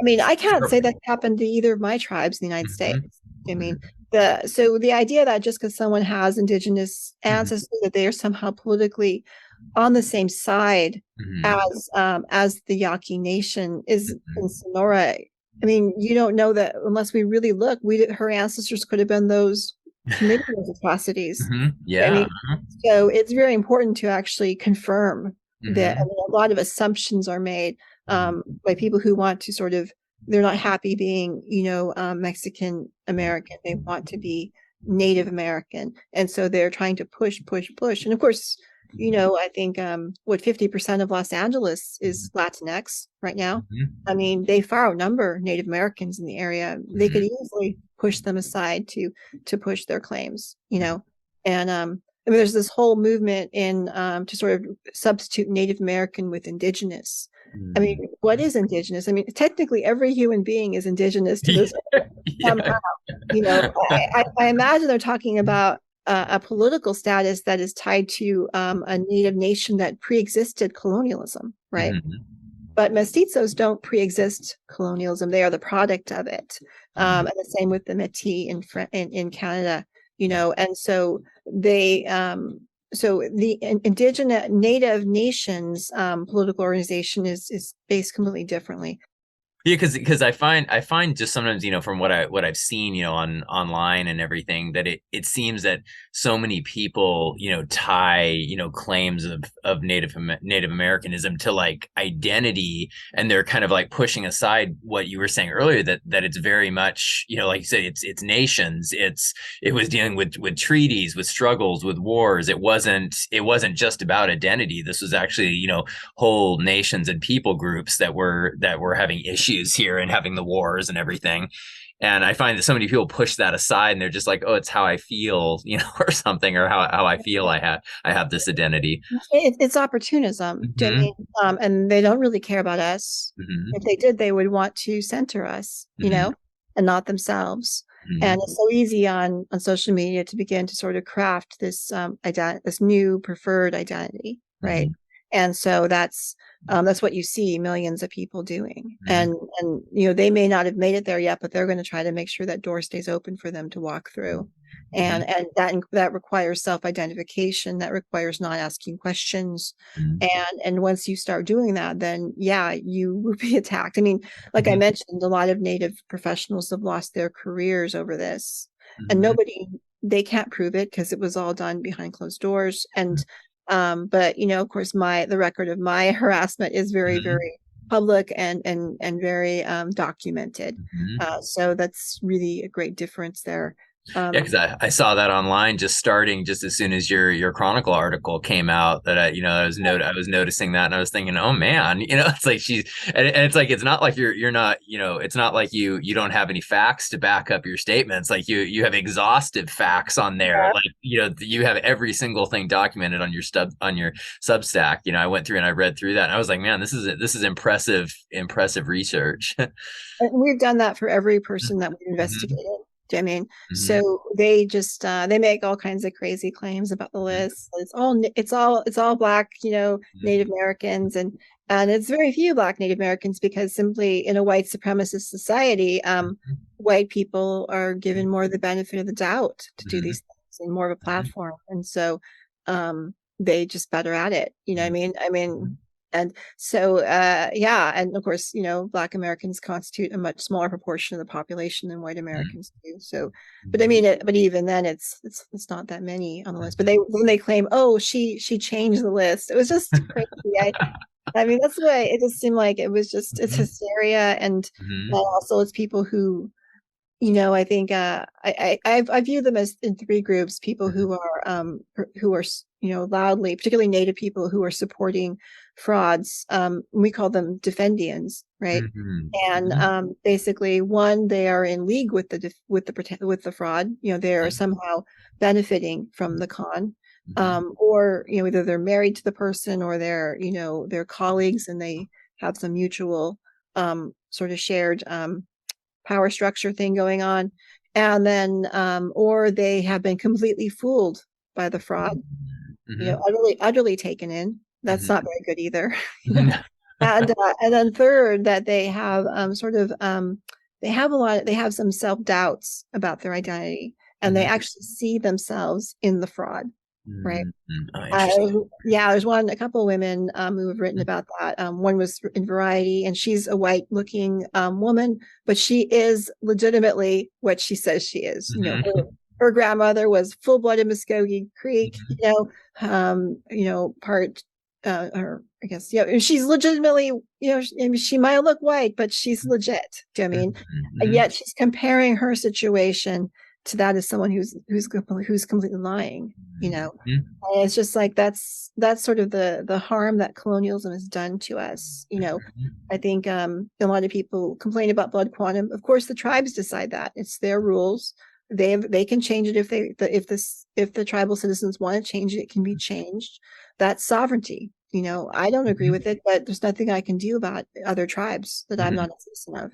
S3: mean, I can't say that happened to either of my tribes in the United States. I mean, the idea that just because someone has indigenous ancestry that they are somehow politically on the same side as the Yaqui nation is in Sonora I mean, you don't know that unless we really look. Her ancestors could have been those committing those atrocities. I
S2: Yeah.
S3: mean, so it's very important to actually confirm that. I
S2: Mm-hmm.
S3: mean, a lot of assumptions are made by people who want to sort of, they're not happy being, Mexican American. They want to be Native American. And so they're trying to push, push, push. And of course, I think 50% of Los Angeles is Latinx right now. I mean, they far outnumber Native Americans in the area. They could easily push them aside to push their claims, And I mean, there's this whole movement in to sort of substitute Native American with indigenous. I mean, what is indigenous? I mean, technically, every human being is indigenous to this somehow. I imagine they're talking about a political status that is tied to a native nation that pre-existed colonialism, right? But mestizos don't pre-exist colonialism; they are the product of it. And the same with the Métis in Canada, And so the indigenous native nations political organization is based completely differently.
S2: Yeah, because I find just sometimes, from what I've seen, on online and everything, that it seems that so many people, tie, claims of Native Americanism to like identity, and they're kind of like pushing aside what you were saying earlier, that it's very much, like you said, it's nations, it was dealing with treaties, with struggles, with wars. It wasn't just about identity. This was actually, whole nations and people groups that were having issues here and having the wars and everything. And I find that so many people push that aside, and they're just like, oh, it's how I feel, or something, or how I feel I have this identity.
S3: It's opportunism. I mean, and they don't really care about us. If they did, they would want to center us, and not themselves. And it's so easy on social media to begin to sort of craft this this new preferred identity, right? And so that's what you see millions of people doing. And they may not have made it there yet, but they're going to try to make sure that door stays open for them to walk through. And that requires self-identification, that requires not asking questions. And once you start doing that, then you will be attacked. I mean, like I mentioned, a lot of Native professionals have lost their careers over this, and they can't prove it because it was all done behind closed doors. And but of course, the record of my harassment is very, very public and very documented. So that's really a great difference there.
S2: Yeah, because I saw that online just as soon as your Chronicle article came out, that I was noticing that, and I was thinking, oh man, it's like and it's like, it's not like you're not, it's not like you don't have any facts to back up your statements. Like you have exhaustive facts on there. Like, you have every single thing documented on your Substack. I went through and I read through that, and I was like, man, this is impressive research.
S3: And we've done that for every person that we've investigated. I mean, so they just they make all kinds of crazy claims about the list. It's all Black, Native Americans, and it's very few Black Native Americans, because simply in a white supremacist society, white people are given more of the benefit of the doubt to do these things and more of a platform, and so they just better at it. I mean. And so, and of course, Black Americans constitute a much smaller proportion of the population than white Americans do. So, but I mean, but even then, it's not that many on the list. But when they claim, oh, she changed the list, it was just crazy. I mean, that's the way it just seemed like. It was just, it's hysteria, and also it's people who, I think I view them as in three groups: people who are loudly, particularly Native people, who are supporting frauds. We call them defendians, right? And basically, one, they are in league with the fraud. They are somehow benefiting from the con, or either they're married to the person, or they're colleagues, and they have some mutual sort of shared power structure thing going on. And then or they have been completely fooled by the fraud, utterly taken in. That's not very good either. And then third, that they have they have some self-doubts about their identity, and they actually see themselves in the fraud. right?
S2: Oh, interesting.
S3: Yeah, there's a couple of women who have written about that. One was in Variety, and she's a white-looking woman, but she is legitimately what she says she is. Her grandmother was full-blooded Muskogee Creek, part, or I guess, yeah, she's legitimately, she might look white, but she's legit. Do you know what I mean? And yet she's comparing her situation to that as someone who's completely lying. And it's just like that's sort of the harm that colonialism has done to us. I think a lot of people complain about blood quantum. Of course, the tribes decide that. It's their rules. They can change it if the tribal citizens want to change it, it can be changed. That's sovereignty. I don't agree with it, but there's nothing I can do about other tribes that I'm not a citizen of.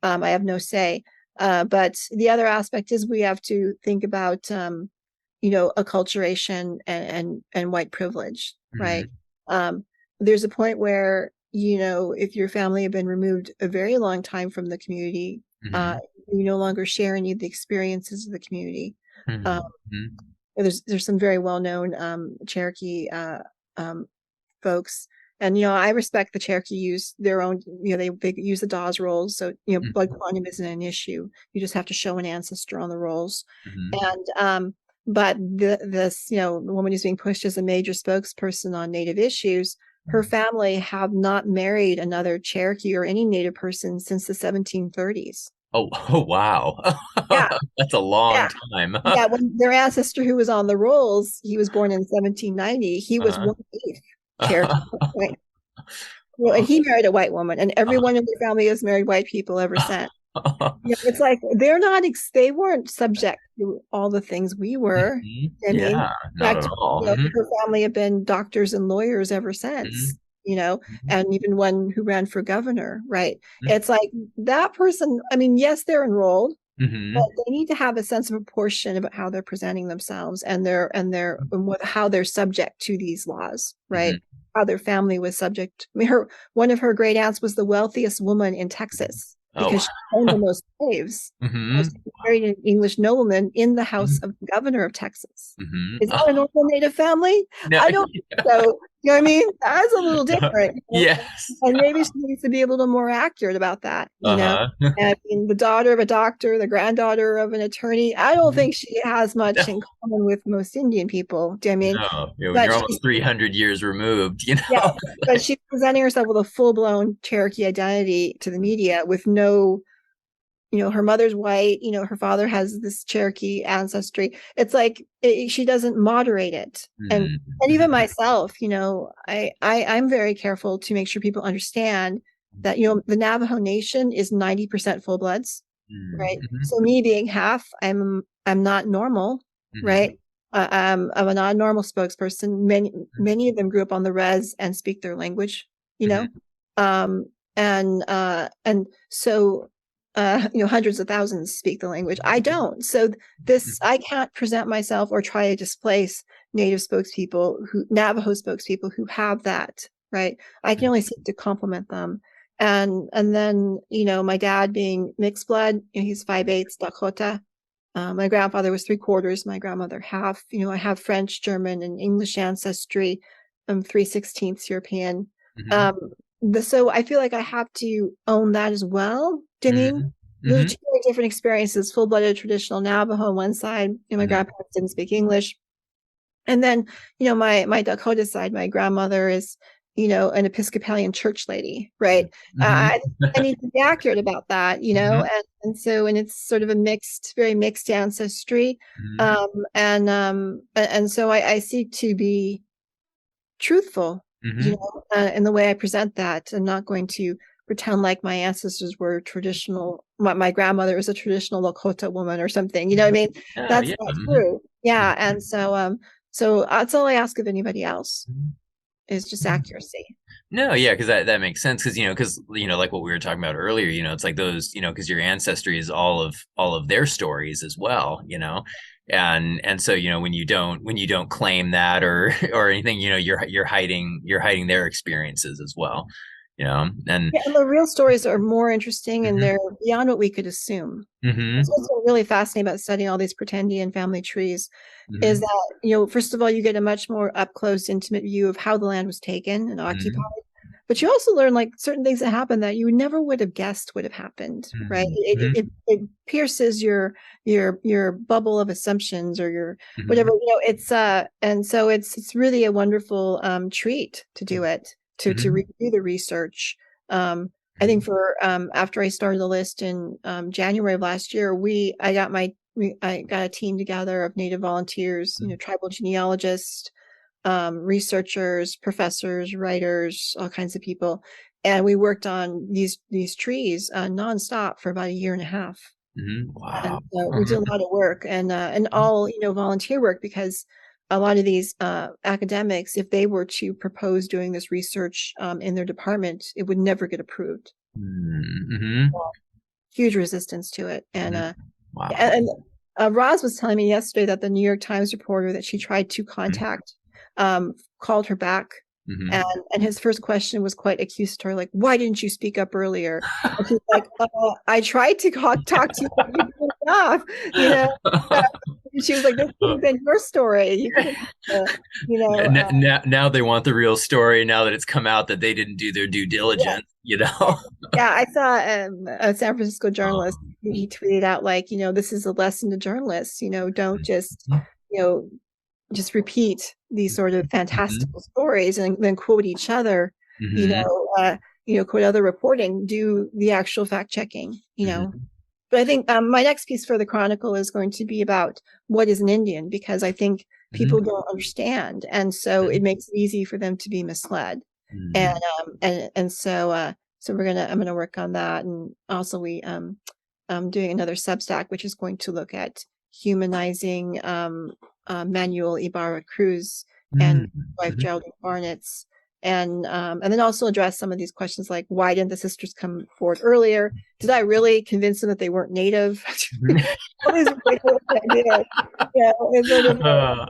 S3: I have no say. But the other aspect is we have to think about acculturation and white privilege, right? There's a point where if your family have been removed a very long time from the community, you no longer share any of the experiences of the community. There's some very well-known Cherokee folks, and I respect the Cherokee use their own, they use the Dawes rolls, so blood quantum isn't an issue. You just have to show an ancestor on the rolls. And but this the woman who's being pushed as a major spokesperson on Native issues, her family have not married another Cherokee or any Native person since the 1730s.
S2: Oh, wow.
S3: Yeah.
S2: That's a long time.
S3: Yeah, when their ancestor who was on the rolls, he was born in 1790. He was 1/8 Cherokee. Right? And he married a white woman, and everyone in their family has married white people ever since. It's like they weren't subject to all the things we were. I mean,
S2: not at all.
S3: Her family have been doctors and lawyers ever since. And even one who ran for governor, right? It's like that person, I mean, yes, they're enrolled, but they need to have a sense of proportion about how they're presenting themselves and how they're subject to these laws, right? How their family was subject. I mean, one of her great aunts was the wealthiest woman in Texas because she owned the most slaves. She married an English nobleman in the house of the governor of Texas. Is that a normal Native family?
S2: No.
S3: I don't think so. You know what I mean? That's a little different.
S2: Yes.
S3: And maybe she needs to be a little more accurate about that. And I mean, the daughter of a doctor, the granddaughter of an attorney, I don't think she has much in common with most Indian people. Do you know what I mean?
S2: When you're almost 300 years removed,
S3: Yeah, but she's presenting herself with a full-blown Cherokee identity to the media with no, her mother's white, her father has this Cherokee ancestry. It's like she doesn't moderate it. And even myself, I'm very careful to make sure people understand that, the Navajo Nation is 90% full bloods, right? So me being half, I'm not normal, right? I'm a non-normal spokesperson. Many of them grew up on the res and speak their language, and so hundreds of thousands speak the language. I don't. So I can't present myself or try to displace Native Navajo spokespeople who have that, right? I can only seek to complement them. And then, my dad being mixed blood, he's 5/8 Dakota. My grandfather was 3/4, my grandmother half. I have French, German, and English ancestry. I'm 3/16 European. So I feel like I have to own that as well. Do you mean? There's two very different experiences: full-blooded traditional Navajo on one side, and my grandparents didn't speak English. And then, my Dakota side, my grandmother is, an Episcopalian church lady, right? I need to be accurate about that, and so it's sort of very mixed ancestry, and so I seek to be truthful, in the way I present that. I'm not going to pretend like my ancestors were traditional. My grandmother was a traditional Lakota woman or something. You know what I mean? That's not true. Yeah, and so that's all I ask of anybody else. Is just accuracy.
S2: No, yeah, because that makes sense. Because like what we were talking about earlier, it's like those, because your ancestry is all of their stories as well, and so when you don't claim that or anything, you're hiding their experiences as well. And
S3: Yeah, and the real stories are more interesting and
S2: mhm,
S3: they're beyond what we could assume. That's
S2: mhm,
S3: what's been really fascinating about studying all these pretendian family trees is
S2: mhm,
S3: that, first of all, you get a much more up close, intimate view of how the land was taken and occupied.
S2: mhm,
S3: But you also learn like certain things that happen that you never would have guessed would have happened, right? It,
S2: mhm,
S3: it, it pierces your bubble of assumptions or your whatever,
S2: mhm,
S3: it's and so it's really a wonderful treat to do it, to
S2: mhm,
S3: do the research. I think
S2: mhm,
S3: for after I started the list in January of last year, I got a team together of Native volunteers, tribal genealogists, researchers, professors, writers, all kinds of people, and we worked on these trees nonstop for about a year and a half.
S2: mhm.
S3: And
S2: Wow.
S3: we did a lot of work and all volunteer work because a lot of these academics, if they were to propose doing this research in their department, it would never get approved.
S2: Mhm,
S3: Huge resistance to it, and
S2: mhm. Wow.
S3: and Roz was telling me yesterday that the New York Times reporter that she tried to
S2: Mhm,
S3: contact called her back, and
S2: mhm.
S3: his first question was quite accusatory, like, "Why didn't you speak up earlier?" And she's like, "I tried to talk to you, but you didn't enough, you know." And she was like, "This could have been your story. You could have, you know."
S2: Now they want the real story now that it's come out that they didn't do their due
S3: Yeah,
S2: diligence.
S3: yeah. I saw a San Francisco journalist.
S2: Um,
S3: He tweeted out like, "This is a lesson to journalists. Don't you know." just repeat these sort of
S2: mhm,
S3: fantastical stories and then quote each other, you
S2: mhm,
S3: know, uh, quote other reporting, do the actual fact checking.
S2: mhm,
S3: But I think my next piece for the Chronicle is going to be about what is an Indian, because I think people
S2: mhm,
S3: don't understand. And so it
S2: mhm,
S3: makes it easy for them to be misled. And,
S2: mhm,
S3: so I'm going to work on that. And also I'm doing another Substack, which is going to look at humanizing Manuel Ibarra Cruz and
S2: mhm,
S3: wife
S2: mhm.
S3: Geraldine Barnett's, and then also address some of these questions like, why didn't the sisters come forward earlier? Did I really convince them that they weren't native? All these ridiculous ideas. It's sort of
S2: Uh,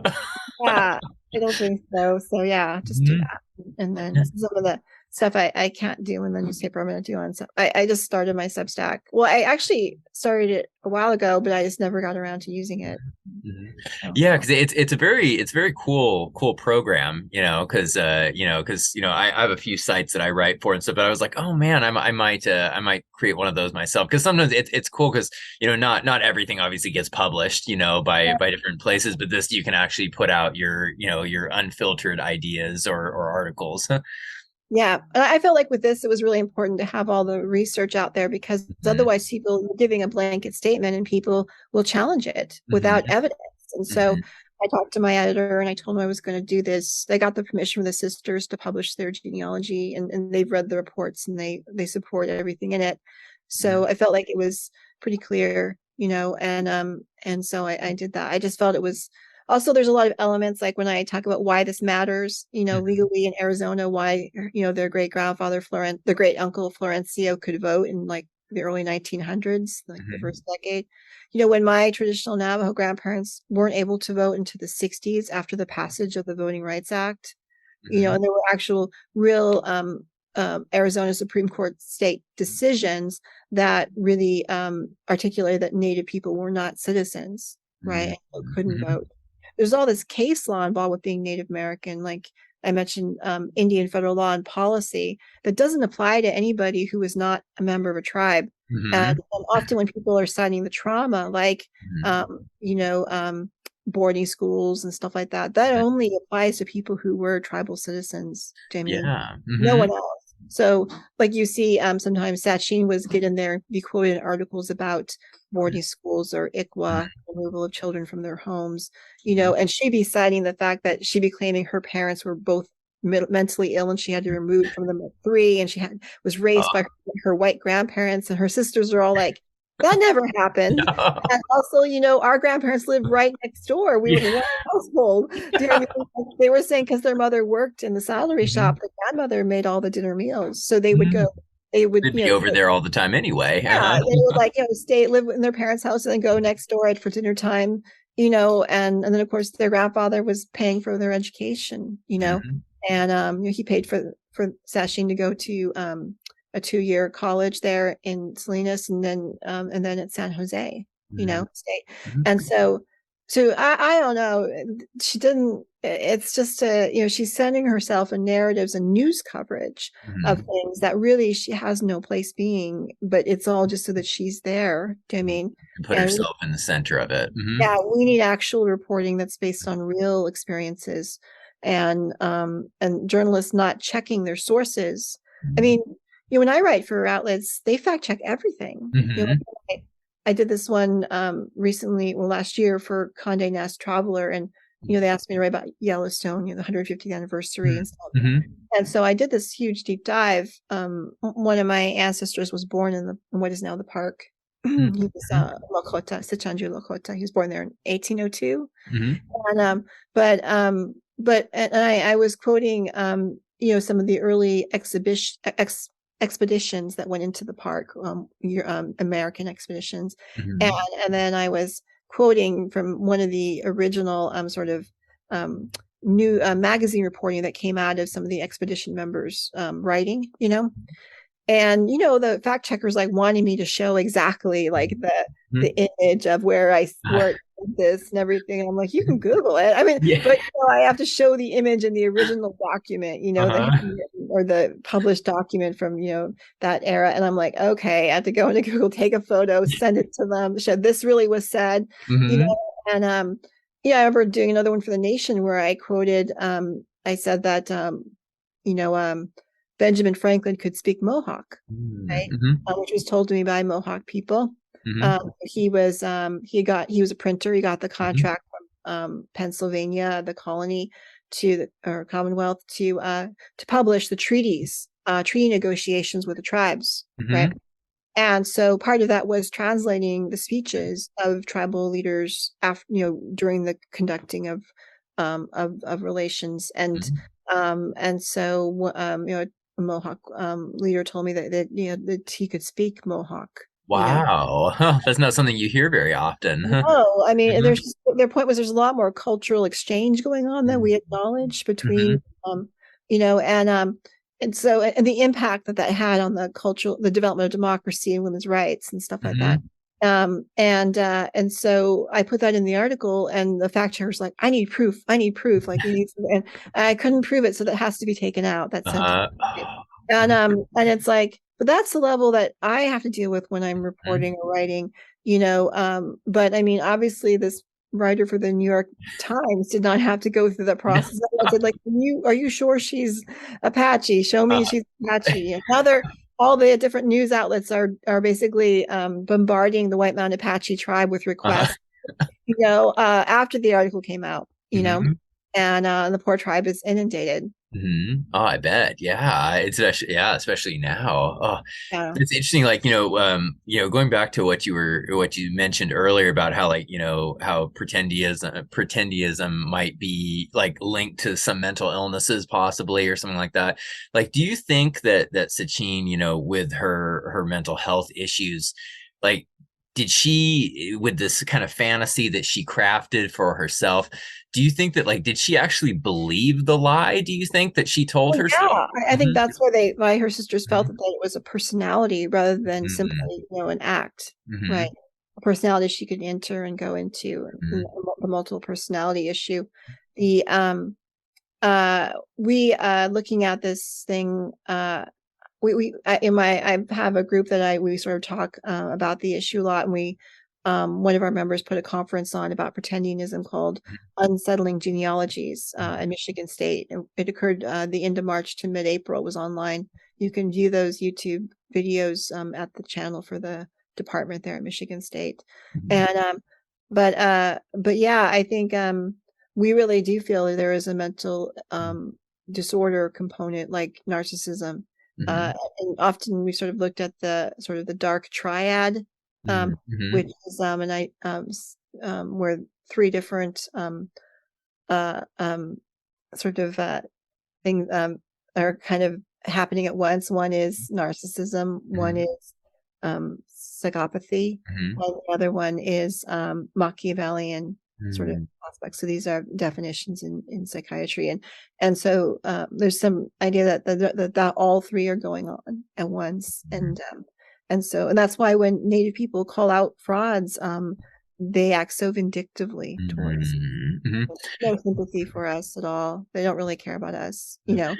S3: yeah, I don't think so. So yeah, just do
S2: mhm.
S3: that. And then some of the stuff I can't do in the newspaper, I'm going to do on. So I just started my Substack. Well, I actually started it a while ago, but I just never got around to using it.
S2: Mhm.
S3: So
S2: Yeah, because it's a very cool program, because I have a few sites that I write for and stuff, but I was like, oh man, I might create one of those myself because sometimes it's cool because not everything obviously gets published by different places, but this you can actually put out your unfiltered ideas or articles.
S3: yeah, and I felt like with this, it was really important to have all the research out there because
S2: Mhm,
S3: otherwise people are giving a blanket statement and people will challenge it without
S2: mhm,
S3: evidence. And so
S2: mhm,
S3: I talked to my editor and I told him I was going to do this. They got the permission from the sisters to publish their genealogy, and they've read the reports and they support everything in it. So
S2: mhm,
S3: I felt like it was pretty clear, and so I did that. I just felt it was also, there's a lot of elements like when I talk about why this matters,
S2: mhm,
S3: legally in Arizona, why, their great grandfather their great uncle Florencio could vote in like the early 1900s, like the
S2: mhm,
S3: first decade. When my traditional Navajo grandparents weren't able to vote into the 60s after the passage of the Voting Rights Act,
S2: mhm.
S3: and there were actual real Arizona Supreme Court state decisions that really articulated that Native people were not citizens, right?
S2: Mhm,
S3: And so couldn't
S2: mhm,
S3: vote. There's all this case law involved with being Native American, like I mentioned, Indian federal law and policy that doesn't apply to anybody who is not a member of a tribe. And often when people are citing the trauma, like
S2: mhm,
S3: um, you know, um, boarding schools and stuff like that, that
S2: mhm.
S3: only applies to people who were tribal citizens, Jamie.
S2: Yeah.
S3: No
S2: Mhm,
S3: one else. So, like you see, sometimes Sacheen was getting there, be quoted in articles about boarding schools or ICWA, removal of children from their homes,
S2: mhm.
S3: and she'd be citing the fact that she'd be claiming her parents were both mentally ill and she had to be removed from them at 3, and was raised by her white grandparents, and her sisters are all like, that never happened.
S2: Oh.
S3: And also, our grandparents lived right next door. We were
S2: Yeah.
S3: in one household. They were saying because their mother worked in the salary shop,
S2: Mhm,
S3: the grandmother made all the dinner meals. So they would go,
S2: mhm.
S3: they would,
S2: They'd be over there all the time anyway.
S3: yeah, they would like, stay, live in their parents' house and then go next door for dinner time, and then of course their grandfather was paying for their education,
S2: Mhm,
S3: and he paid for Sacheen to go to a 2-year college there in Salinas, and then at San Jose, State.
S2: Mhm.
S3: And so I don't know. She didn't. It's just she's sending herself in narratives and news coverage of things that really she has no place being, but it's all just so that she's there. Do you know what I mean?
S2: And put
S3: And
S2: herself in the center of it.
S3: yeah, we need actual reporting that's based on real experiences, and journalists not checking their sources. I mean, when I write for outlets, they fact check everything. I did this one recently, last year for Condé Nast Traveler, and they asked me to write about Yellowstone, the 150th anniversary and stuff. And so I did this huge deep dive. One of my ancestors was born in what is now the park. He was Lakota, Sichanju Lakota. He was born there in 1802. And I was quoting some of the early expeditions that went into the park, American expeditions, and then I was quoting from one of the original new magazine reporting that came out of some of the expedition members writing, and the fact checkers wanting me to show exactly the image of where I did this and everything. And I'm like, you can Google it. I mean, but I have to show the image in the original document, or the published document from that era. And I'm like, okay, I have to go into Google, take a photo, send it to them, show this really was said, And I remember doing another one for The Nation where I quoted, I said that Benjamin Franklin could speak Mohawk, right? Which was told to me by Mohawk people. He was a printer. He got the contract from Pennsylvania, the colony, or Commonwealth, to publish the treaty negotiations with the tribes, right? And so part of that was translating the speeches of tribal leaders after, during the conducting of relations, and so a Mohawk leader told me that he could speak Mohawk.
S2: Wow. That's not something you hear very often.
S3: No, I mean, their point was there's a lot more cultural exchange going on than we acknowledge between, and so, and the impact that had on the development of democracy and women's rights and stuff like that. And so I put that in the article, and the fact checker's like, I need proof. Like, you need and I couldn't prove it, so that has to be taken out. That sentence. And it's like, but that's the level that I have to deal with when I'm reporting or writing, but I mean, obviously this writer for the New York Times did not have to go through that process. I said, like, are you sure she's Apache? Show me she's Apache. And now all the different news outlets are basically bombarding the White Mountain Apache tribe with requests, after the article came out, and the poor tribe is inundated.
S2: Oh, I bet. Yeah. Especially now. Oh, it's interesting. Like, going back to what you mentioned earlier about how, how pretendiism might be linked to some mental illnesses possibly, or something like that. Like, do you think that Sacheen, with her mental health issues, did she, with this kind of fantasy that she crafted for herself, do you think that, did she actually believe the lie? Do you think that she told herself?
S3: Yeah, I think that's why her sisters felt that it was a personality rather than simply, an act, right? A personality she could enter and go into, the multiple personality issue. The looking at this thing, I have a group that we sort of talk about the issue a lot, and we one of our members put a conference on about pretendianism called Unsettling Genealogies at Michigan State. And it occurred the end of March to mid-April. It was online. You can view those YouTube videos at the channel for the department there at Michigan State. And but yeah, I think we really do feel that there is a mental disorder component like narcissism. And often we sort of looked at the dark triad, which is where three different things are kind of happening at once. One is narcissism, one is psychopathy, and the other one is Machiavellian sort of aspects. So these are definitions in psychiatry, and so there's some idea that all three are going on at once, and that's why when Native people call out frauds, they act so vindictively towards. No sympathy for us at all. They don't really care about us,
S2: And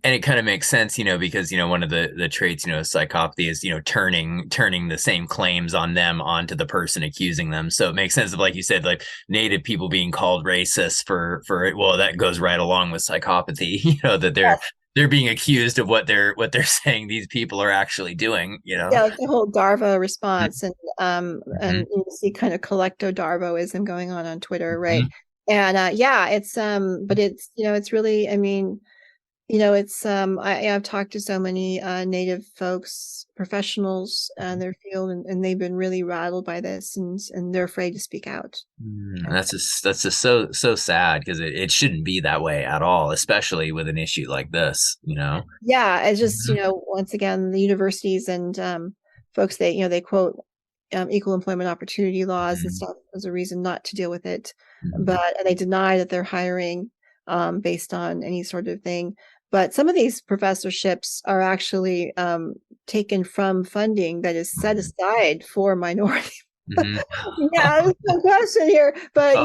S2: it kind of makes sense, because, one of the traits, of psychopathy is, turning the same claims on them onto the person accusing them. So it makes sense of, like you said, like Native people being called racist for it. Well, that goes right along with psychopathy, that they're being accused of what they're saying these people are actually doing,
S3: Yeah, like the whole Darvo response, and you see kind of collecto Darvoism going on Twitter, right? And it's but it's it's really, I mean, it's I've talked to so many Native folks, professionals in their field, and they've been really rattled by this, and they're afraid to speak out.
S2: That's just so sad, because it shouldn't be that way at all, especially with an issue like this,
S3: Yeah, it's just once again, the universities and folks, they quote equal employment opportunity laws and stuff as a reason not to deal with it, but they deny that they're hiring based on any sort of thing. But some of these professorships are actually taken from funding that is set aside for minority. Yeah, there's no question here. But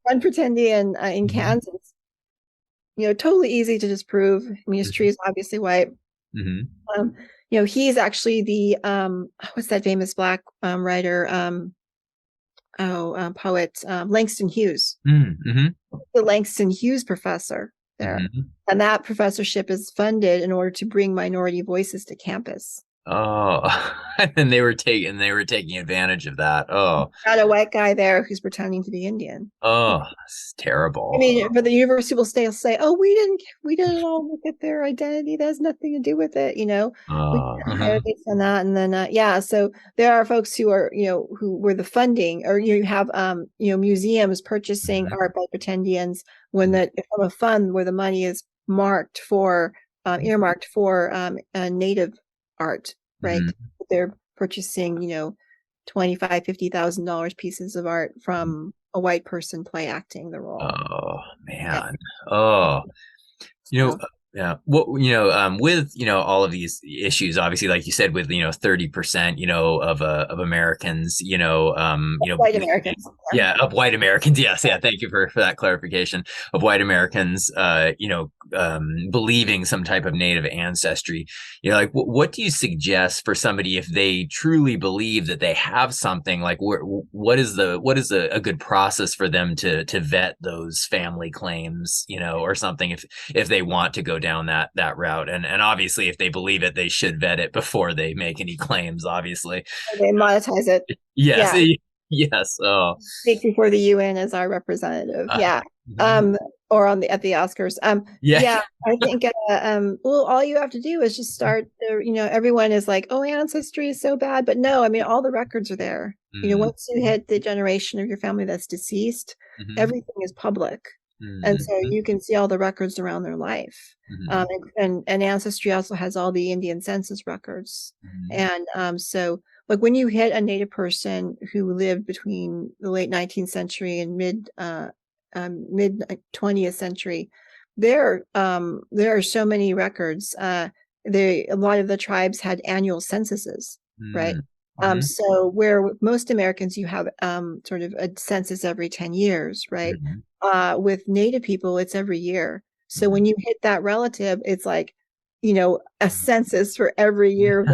S3: one pretendian in Kansas, totally easy to disprove. I mean, his tree is obviously white. He's actually the what's that famous Black writer, poet, Langston Hughes. The Langston Hughes professor there, and that professorship is funded in order to bring minority voices to campus.
S2: And they were taking advantage of that.
S3: Got a white guy there who's pretending to be Indian.
S2: It's terrible.
S3: I mean, but the university will say, "Oh, we didn't all look at their identity. That has nothing to do with it." We based on that, and then so there are folks who are who were the funding, or you have museums purchasing art by pretendians when from a fund where the money is earmarked for Native art, right? They're purchasing $25,000-$50,000 pieces of art from a white person play acting the role.
S2: Oh man. Yeah. Well, with, all of these issues, obviously, like you said, with, 30%, of Americans,
S3: white Americans.
S2: Of white Americans. Yes. Yeah. Thank you for that clarification, of white Americans, believing some type of Native ancestry. Like, what do you suggest for somebody if they truly believe that they have something? Like, what is a good process for them to vet those family claims, or something, if they want to go down that route, and obviously if they believe it, they should vet it before they make any claims, obviously.
S3: They monetize it.
S2: Yes. Yes.
S3: Speak before the UN as our representative. Or at the Oscars. I think well, all you have to do is just start everyone is like, oh, ancestry is so bad, but no, I mean, all the records are there. Once you hit the generation of your family that's deceased, everything is public. And so you can see all the records around their life. And Ancestry also has all the Indian census records. And so like when you hit a Native person who lived between the late 19th century and mid 20th century, there are so many records. A lot of the tribes had annual censuses, right? So where most Americans, you have sort of a census every 10 years, right? With Native people, it's every year. So when you hit that relative, it's like, a census for every year.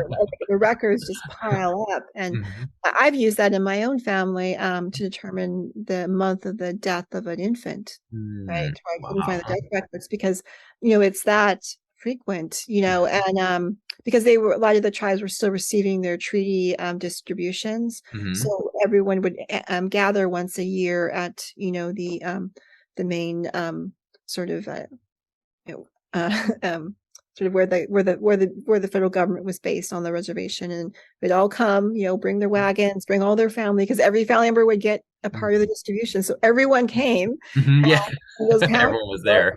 S3: The records just pile up. And I've used that in my own family to determine the month of the death of an infant, right? I couldn't find the death records because, it's that frequent, and because a lot of the tribes were still receiving their treaty distributions. So everyone would gather once a year at, the main sort of where the federal government was based on the reservation, and they'd all come, bring their wagons, bring all their family, because every family member would get a part of the distribution. So everyone came.
S2: Everyone was there.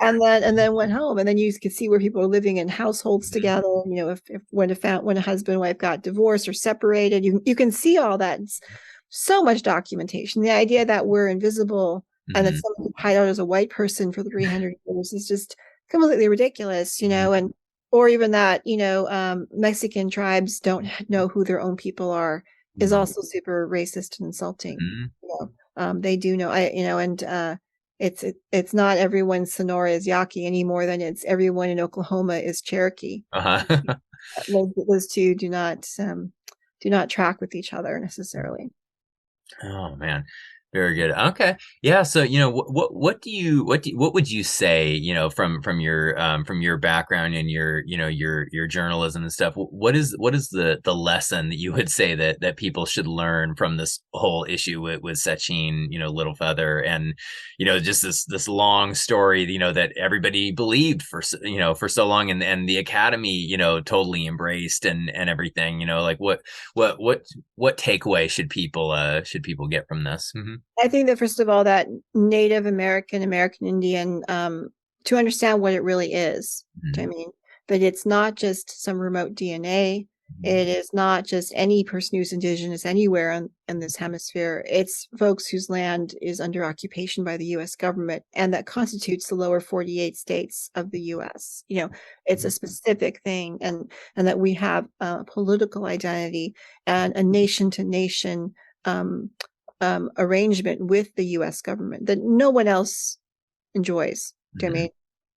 S3: And then went home, and then you could see where people are living in households together. If when a husband and wife got divorced or separated, you can see all that. so much documentation. The idea that we're invisible and that someone could hide out as a white person for 300 years is just completely ridiculous, and or even that, Mexican tribes don't know who their own people are is also super racist and insulting. They do know, it's not everyone Sonora is Yaqui any more than it's everyone in Oklahoma is Cherokee. Those two do not track with each other necessarily.
S2: Oh man, very good. Okay, yeah. So what would you say from your background and your journalism and stuff? What is the lesson that you would say that people should learn from this whole issue with Sacheen Littlefeather, and just this long story that everybody believed for so long, and the Academy totally embraced and everything. Like what takeaway should people get from this?
S3: I think that first of all, that Native American, American Indian, to understand what it really is. I mean, that it's not just some remote DNA. It is not just any person who's indigenous anywhere in this hemisphere. It's folks whose land is under occupation by the U.S. government, and that constitutes the lower 48 states of the U.S. It's a specific thing, and that we have a political identity and a nation-to-nation arrangement with the U.S. government that no one else enjoys. I mean,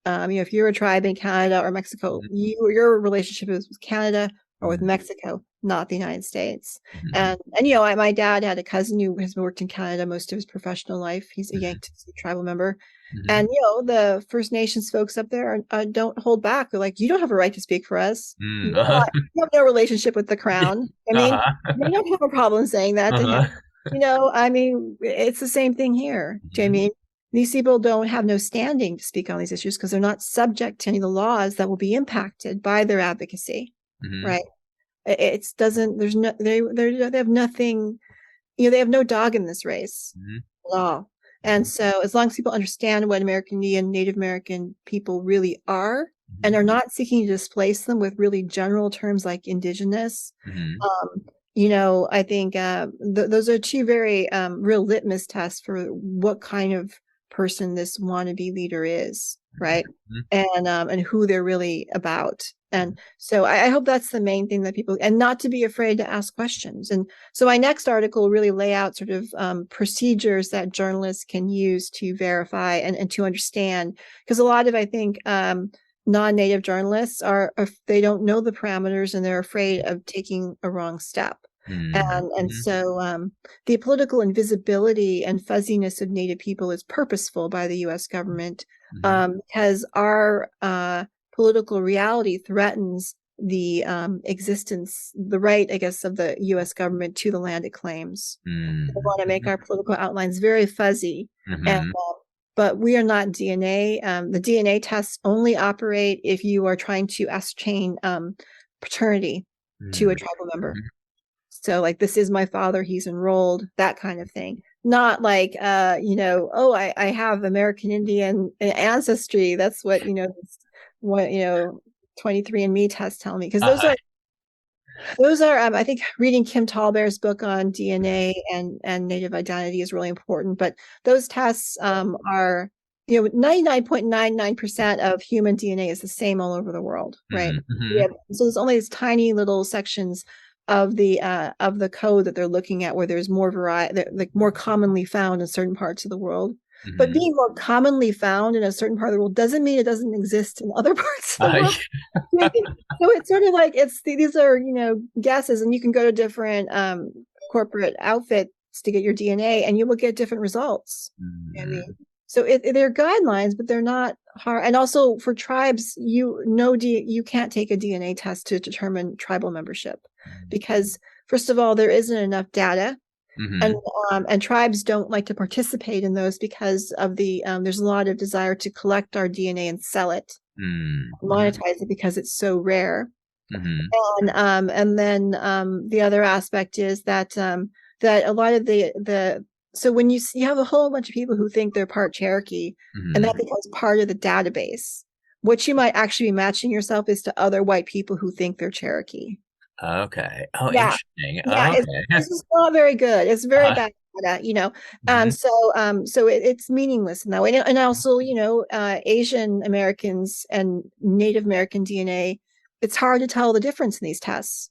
S3: if you're a tribe in Canada or Mexico, your relationship is with Canada or with Mexico, not the United States. And my dad had a cousin who has worked in Canada most of his professional life. He's a Yankton tribal member. And the First Nations folks up there don't hold back. They're like, you don't have a right to speak for us. You have no relationship with the crown. I mean, they don't have a problem saying that. I mean, it's the same thing here. I mean, these people don't have no standing to speak on these issues because they're not subject to any of the laws that will be impacted by their advocacy, right? They have nothing, they have no dog in this race at all. And so as long as people understand what American Indian, Native American people really are, and are not seeking to displace them with really general terms like indigenous, I think those are two very real litmus tests for what kind of person this wannabe leader is, right? And who they're really about. And so I hope that's the main thing that people, and not to be afraid to ask questions. And so my next article will really lay out sort of procedures that journalists can use to verify and to understand, because a lot of, I think, non-native journalists they don't know the parameters and they're afraid of taking a wrong step. And so the political invisibility and fuzziness of Native people is purposeful by the U.S. government because our political reality threatens the existence, the right, I guess, of the U.S. government to the land it claims. They want to make our political outlines very fuzzy. But we are not DNA. The DNA tests only operate if you are trying to ascertain paternity to a tribal member. So like, this is my father, he's enrolled, that kind of thing. Not like, I have American Indian ancestry. That's what, 23andMe tests tell me. Because those are, I think reading Kim Tallbear's book on DNA and native identity is really important. But those tests are, 99.99% of human DNA is the same all over the world, right? So there's only these tiny little sections of the code that they're looking at where there's more variety, like more commonly found in certain parts of the world. But being more commonly found in a certain part of the world doesn't mean it doesn't exist in other parts of the world. So it's sort of like these are guesses, and you can go to different corporate outfits to get your DNA, and you will get different results. I mean, so they're guidelines, but they're not hard. And also for tribes, you can't take a DNA test to determine tribal membership because, first of all, there isn't enough data. And tribes don't like to participate in those because of there's a lot of desire to collect our DNA and sell it, monetize it because it's so rare. And then the other aspect is that a lot of so when you have a whole bunch of people who think they're part Cherokee, and that becomes part of the database, what you might actually be matching yourself is to other white people who think they're Cherokee.
S2: Okay. Oh,
S3: Yeah,
S2: interesting.
S3: yeah,
S2: Okay.
S3: it's just not very good. It's very
S2: Uh-huh.
S3: bad at,
S2: Hmm.
S3: so it's meaningless in that way. And also, Asian Americans and Native American DNA, it's hard to tell the difference in these tests.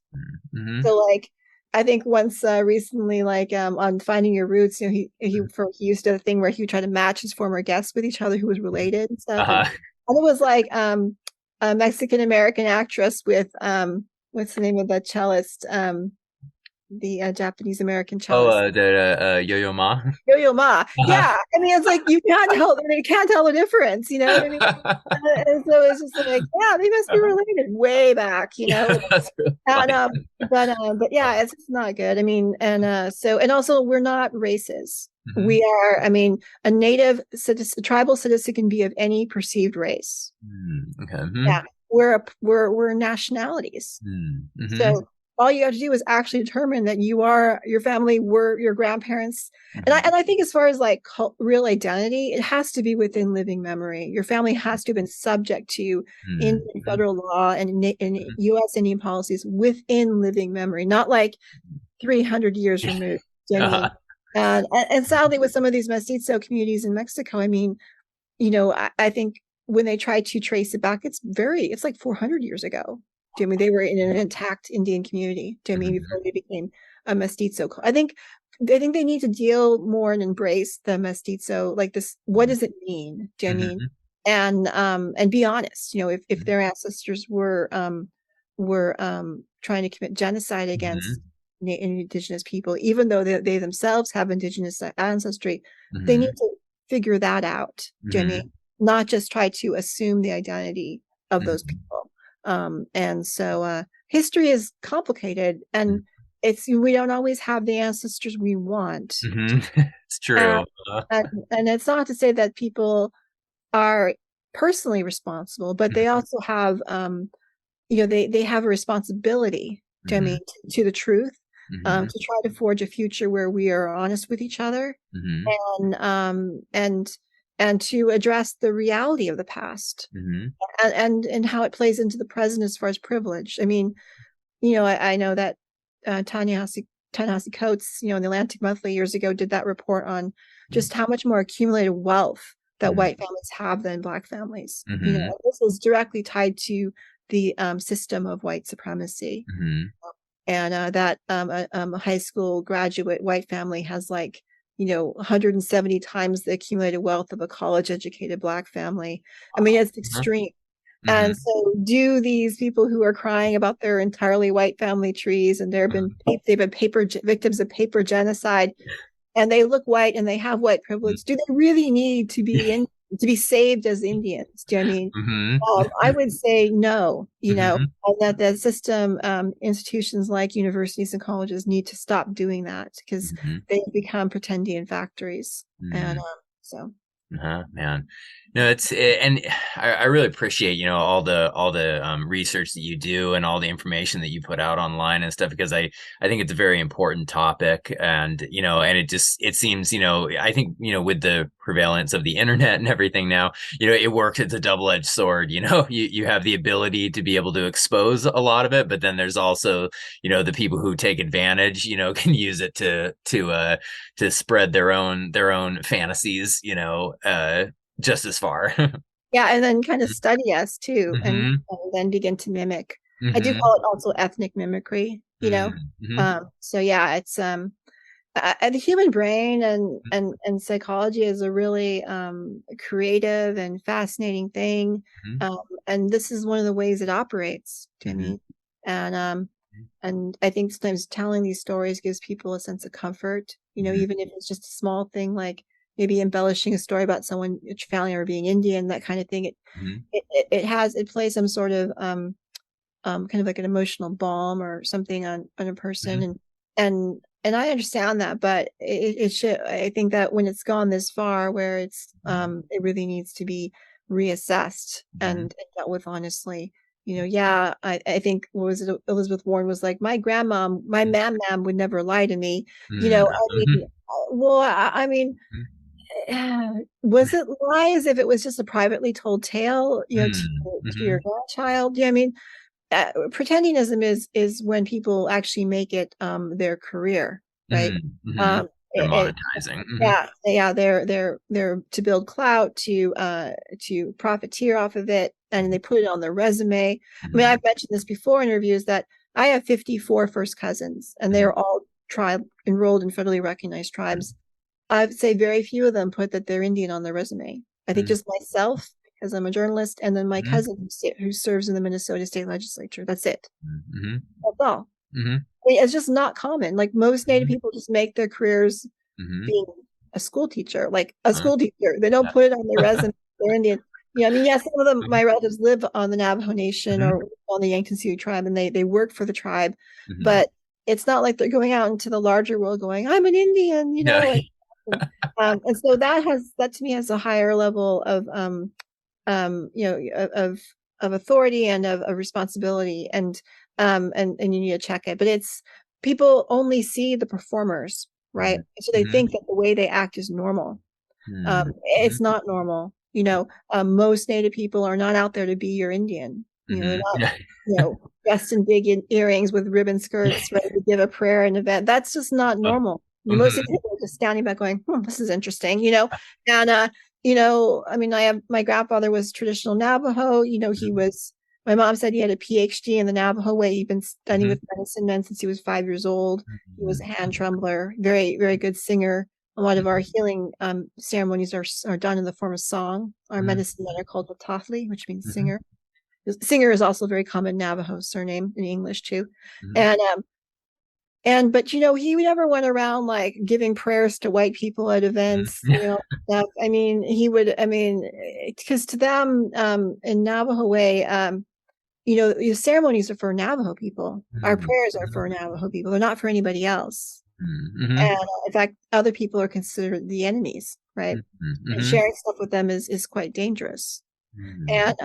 S2: Hmm.
S3: So like I think once recently, like on Finding Your Roots, he used to do a thing where he would try to match his former guests with each other who was related and stuff. And
S2: Uh-huh.
S3: it was like a Mexican American actress with what's the name of the cellist? The Japanese American
S2: Oh,
S3: cellist.
S2: the Yo-Yo Ma.
S3: Yo-Yo Ma.
S2: Uh-huh.
S3: Yeah. I mean, it's like you can't tell the difference, you know what I mean? And so it's just like, yeah, they must be
S2: Uh-huh.
S3: related way back,
S2: Yeah, that's really
S3: and
S2: funny.
S3: but yeah, it's just not good. I mean, and also we're not races.
S2: Hmm.
S3: We are, I mean, a native citizen, tribal citizen can be of any perceived race.
S2: Okay.
S3: Yeah, we're nationalities.
S2: Mm-hmm.
S3: So all you have to do is actually determine that your family were your grandparents. And I think as far as like real identity, it has to be within living memory. Your family has to have been subject to Indian
S2: Mm-hmm.
S3: federal law and U.S. Indian policies within living memory, not like 300 years removed. Do you know what I mean?
S2: Uh-huh.
S3: And sadly, with some of these mestizo communities in Mexico, I mean, I think when they try to trace it back, it's like 400 years ago. Do you know what I mean they were in an intact Indian community? Do you know what I mean before they became a mestizo? I think they need to deal more and embrace the mestizo, like this. What does it mean? Do you know what I mean?
S2: Mm-hmm.
S3: And be honest. If their ancestors were trying to commit genocide against
S2: Mm-hmm.
S3: indigenous people, even though they themselves have indigenous ancestry, they need
S2: Mm-hmm.
S3: to figure that out. Do you know what I mean? Not just try to assume the identity of those
S2: Mm-hmm.
S3: people. And so history is complicated, and we don't always have the ancestors we want.
S2: Mm-hmm. It's
S3: And,
S2: true.
S3: and it's not to say that people are personally responsible, but they also have they have a responsibility, do you know what I
S2: Mm-hmm.
S3: mean, to the truth,
S2: Mm-hmm.
S3: to try to forge a future where we are honest with each other,
S2: Mm-hmm.
S3: and to address the reality of the past,
S2: Mm-hmm.
S3: and how it plays into the present as far as privilege. I mean, I know that Ta-Nehisi Coates, in the Atlantic Monthly years ago, did that report on just how much more accumulated wealth that white families have than black families.
S2: Mm-hmm.
S3: This is directly tied to the system of white supremacy,
S2: Mm-hmm.
S3: and that a high school graduate white family has, like, 170 times the accumulated wealth of a college educated black family. I mean, it's extreme.
S2: Mm-hmm.
S3: And so do these people who are crying about their entirely white family trees, and they've been victims of paper genocide, and they look white and they have white privilege, do they really need to be saved as Indians? Do you know what I mean?
S2: Mm-hmm.
S3: I would say no,
S2: Mm-hmm.
S3: and that the system, institutions like universities and colleges need to stop doing that, because
S2: Mm-hmm.
S3: they've become pretendian factories. And
S2: Mm-hmm.
S3: so,
S2: Uh-huh, man. No, and I really appreciate, all the research that you do and all the information that you put out online and stuff, because I think it's a very important topic. And, and it seems, I think, with the prevalence of the internet and everything now, it works. It's a double-edged sword. You have the ability to be able to expose a lot of it, but then there's also, the people who take advantage, can use it to spread their own fantasies, just as far.
S3: yeah, and then kind of study us too,
S2: Hmm.
S3: and then begin to mimic. I do
S2: Hmm.
S3: call it also ethnic mimicry.
S2: Hmm.
S3: So yeah, it's the human brain and psychology is a really creative and fascinating thing, um, and this is one of the ways it operates. Do you know what I
S2: Hmm.
S3: mean? And I think sometimes telling these stories gives people a sense of comfort. Even if it's just a small thing, like maybe embellishing a story about someone, your family, or being Indian, that kind of thing. It plays some sort of kind of like an emotional balm or something on a person, and I understand that, but it should. I think that when it's gone this far, where it really needs to be reassessed and dealt with honestly. Yeah, I think, what was it, Elizabeth Warren was like, my grandma, my mam would never lie to me. I mean, well, I mean, was it lies if it was just a privately told tale, to your grandchild? Yeah, I mean, pretendingism is when people actually make it their career, right?
S2: Mm-hmm. They're
S3: It,
S2: monetizing. Mm-hmm.
S3: yeah, they're to build clout, to profiteer off of it, and they put it on their resume. I mean, I've mentioned this before in interviews that I have 54 first cousins, and they're all tribe enrolled in federally recognized tribes. I'd say very few of them put that they're Indian on their resume. I think just myself, because I'm a journalist, and then my cousin who serves in the Minnesota state legislature. That's it.
S2: Mm-hmm.
S3: That's all.
S2: Mm-hmm.
S3: It's just not common. Like most Native people just make their careers being a school teacher, like a school teacher. They don't put it on their resume. They're Indian. I mean, yes, some of them, my relatives live on the Navajo Nation or on the Yankton Sioux tribe, and they work for the tribe, but it's not like they're going out into the larger world going, I'm an Indian, and so that to me has a higher level of of authority and of responsibility, and you need to check it. But it's people only see the performers, right? So they think that the way they act is normal. It's not normal. Most Native people are not out there to be your Indian. They're not, dressed in big earrings with ribbon skirts, ready to give a prayer at an event. That's just not normal. Most people are just standing back going, this is interesting, and I mean, my grandfather was traditional Navajo. My mom said he had a PhD in the Navajo way. He'd been studying with medicine men since he was 5 years old. He was a hand trembler, very, very good singer. A lot of our healing ceremonies are done in the form of song. Our medicine men are called Watafli, which means singer. Singer is also a very common Navajo surname in English too. But he never went around like giving prayers to white people at events, stuff. I mean, because to them, in Navajo way, your ceremonies are for Navajo people. Our prayers are for Navajo people. They're not for anybody else. And in fact, other people are considered the enemies, right? And sharing stuff with them is quite dangerous. And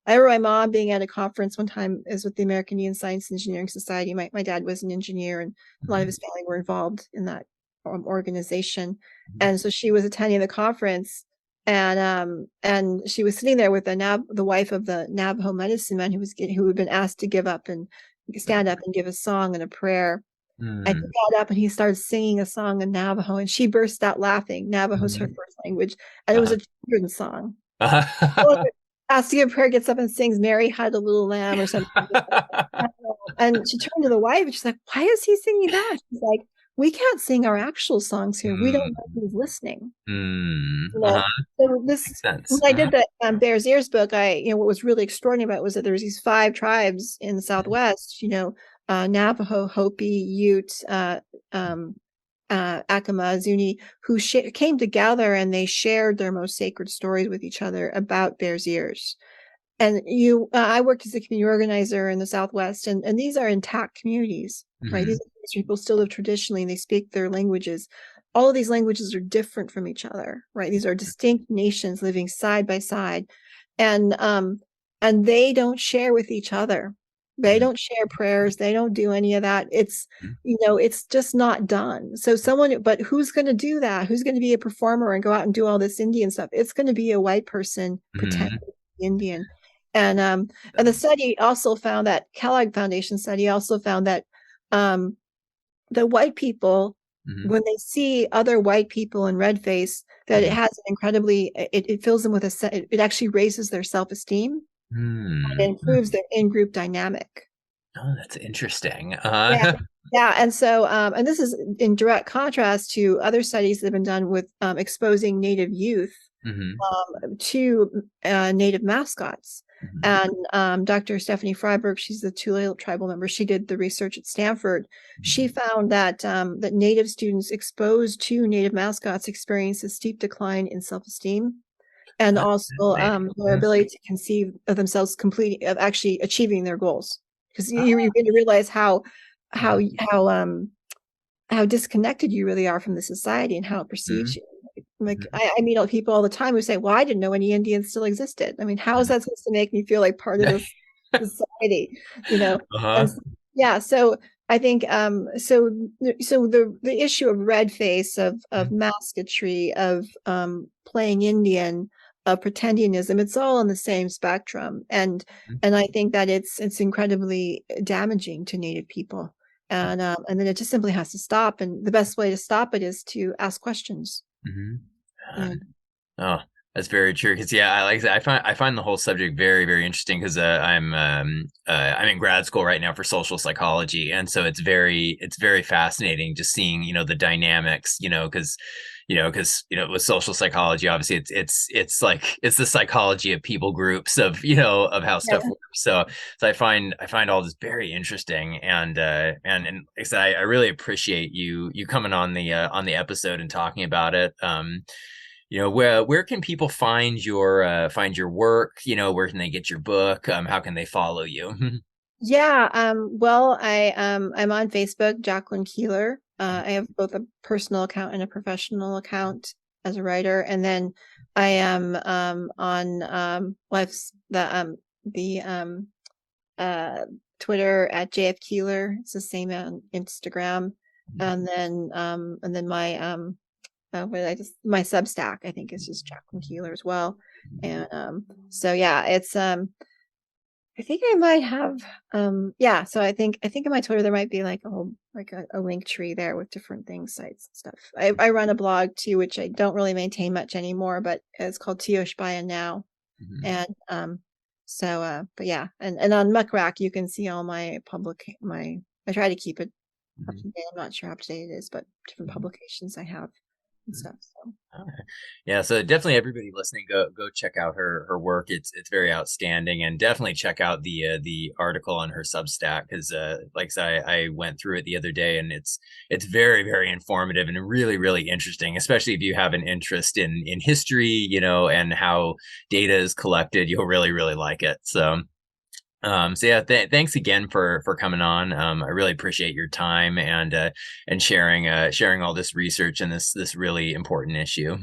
S3: I remember my mom being at a conference one time, is with the American Indian Science Engineering Society. My dad was an engineer, and a lot of his family were involved in that organization. And so she was attending the conference, and she was sitting there with the wife of the Navajo medicine man who had been asked to give up and stand up and give a song and a prayer. And he got up and he started singing a song in Navajo, and she burst out laughing. Navajo's her first language, and it was a children's song. Asked to give prayer, gets up and sings "Mary Had a Little Lamb" or something. And she turned to the wife and she's like, "Why is he singing that?" She's like, "We can't sing our actual songs here. We don't know who's listening." So when I did the Bears Ears book, what was really extraordinary about it was that there was these 5 tribes in the Southwest. Navajo, Hopi, Ute, Acoma, Zuni, who came together and they shared their most sacred stories with each other about Bears Ears. And I worked as a community organizer in the Southwest, and these are intact communities, right? These people still live traditionally, and they speak their languages. All of these languages are different from each other, right? These are distinct nations living side by side, and they don't share with each other. They don't share prayers. They don't do any of that. It's just not done. So but who's going to do that? Who's going to be a performer and go out and do all this Indian stuff? It's going to be a white person pretending to be Indian. And the study also found that Kellogg Foundation study also found that the white people, when they see other white people in red face, that it has an incredibly, it fills them with it actually raises their self-esteem. It improves their in-group dynamic.
S2: Oh, that's interesting.
S3: Yeah. And so, and this is in direct contrast to other studies that have been done with exposing Native youth to Native mascots. And Dr. Stephanie Freiberg, she's the Tule tribal member. She did the research at Stanford. She found that that Native students exposed to Native mascots experience a steep decline in self-esteem. And also their ability to conceive of themselves of actually achieving their goals, because you're going to realize how disconnected you really are from the society and how it perceives you. Like I meet people all the time who say, "Well, I didn't know any Indians still existed." I mean, how is that supposed to make me feel like part of this society? And so I think so the issue of red face, of masketry, of playing Indian, pretendionism. It's all on the same spectrum, and I think that it's incredibly damaging to Native people, and then it just simply has to stop. And the best way to stop it is to ask questions.
S2: Mm-hmm.
S3: Yeah.
S4: Oh, that's very true. Because yeah, I find the whole subject very, very interesting. Because I'm in grad school right now for social psychology, and so it's very fascinating just seeing the dynamics. With social psychology, obviously it's like it's the psychology of people groups of how stuff
S3: Yeah.
S4: works. So I find all this very interesting, and like I said, I really appreciate you coming on the episode and talking about it. Where can people find your work? Where can they get your book? How can they follow you?
S3: Yeah, well, I'm on Facebook, Jacqueline Keeler. I have both a personal account and a professional account as a writer, and then I am on what's the Twitter at JF Keeler. It's the same on Instagram, and then my my Substack, I think, is just Jacqueline Keeler as well. And so yeah, it's I think I might have yeah, so I think in my Twitter there might be like a whole like a link tree there with different things, sites and stuff. I run a blog too, which I don't really maintain much anymore, but it's called Tioshbaya Now. And but yeah, and on Muckrack you can see all my I try to keep it up to date. I'm not sure how up to date it is, but different publications I have and stuff. So
S4: Yeah, so definitely everybody listening, go check out her work. It's very outstanding, and definitely check out the article on her Substack because like I said, I went through it the other day, and it's very, very informative and really, really interesting, especially if you have an interest in history, and how data is collected. You'll really, really like it. So yeah, thanks again for coming on. I really appreciate your time and sharing all this research and this really important issue.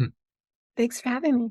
S3: thanks for having me.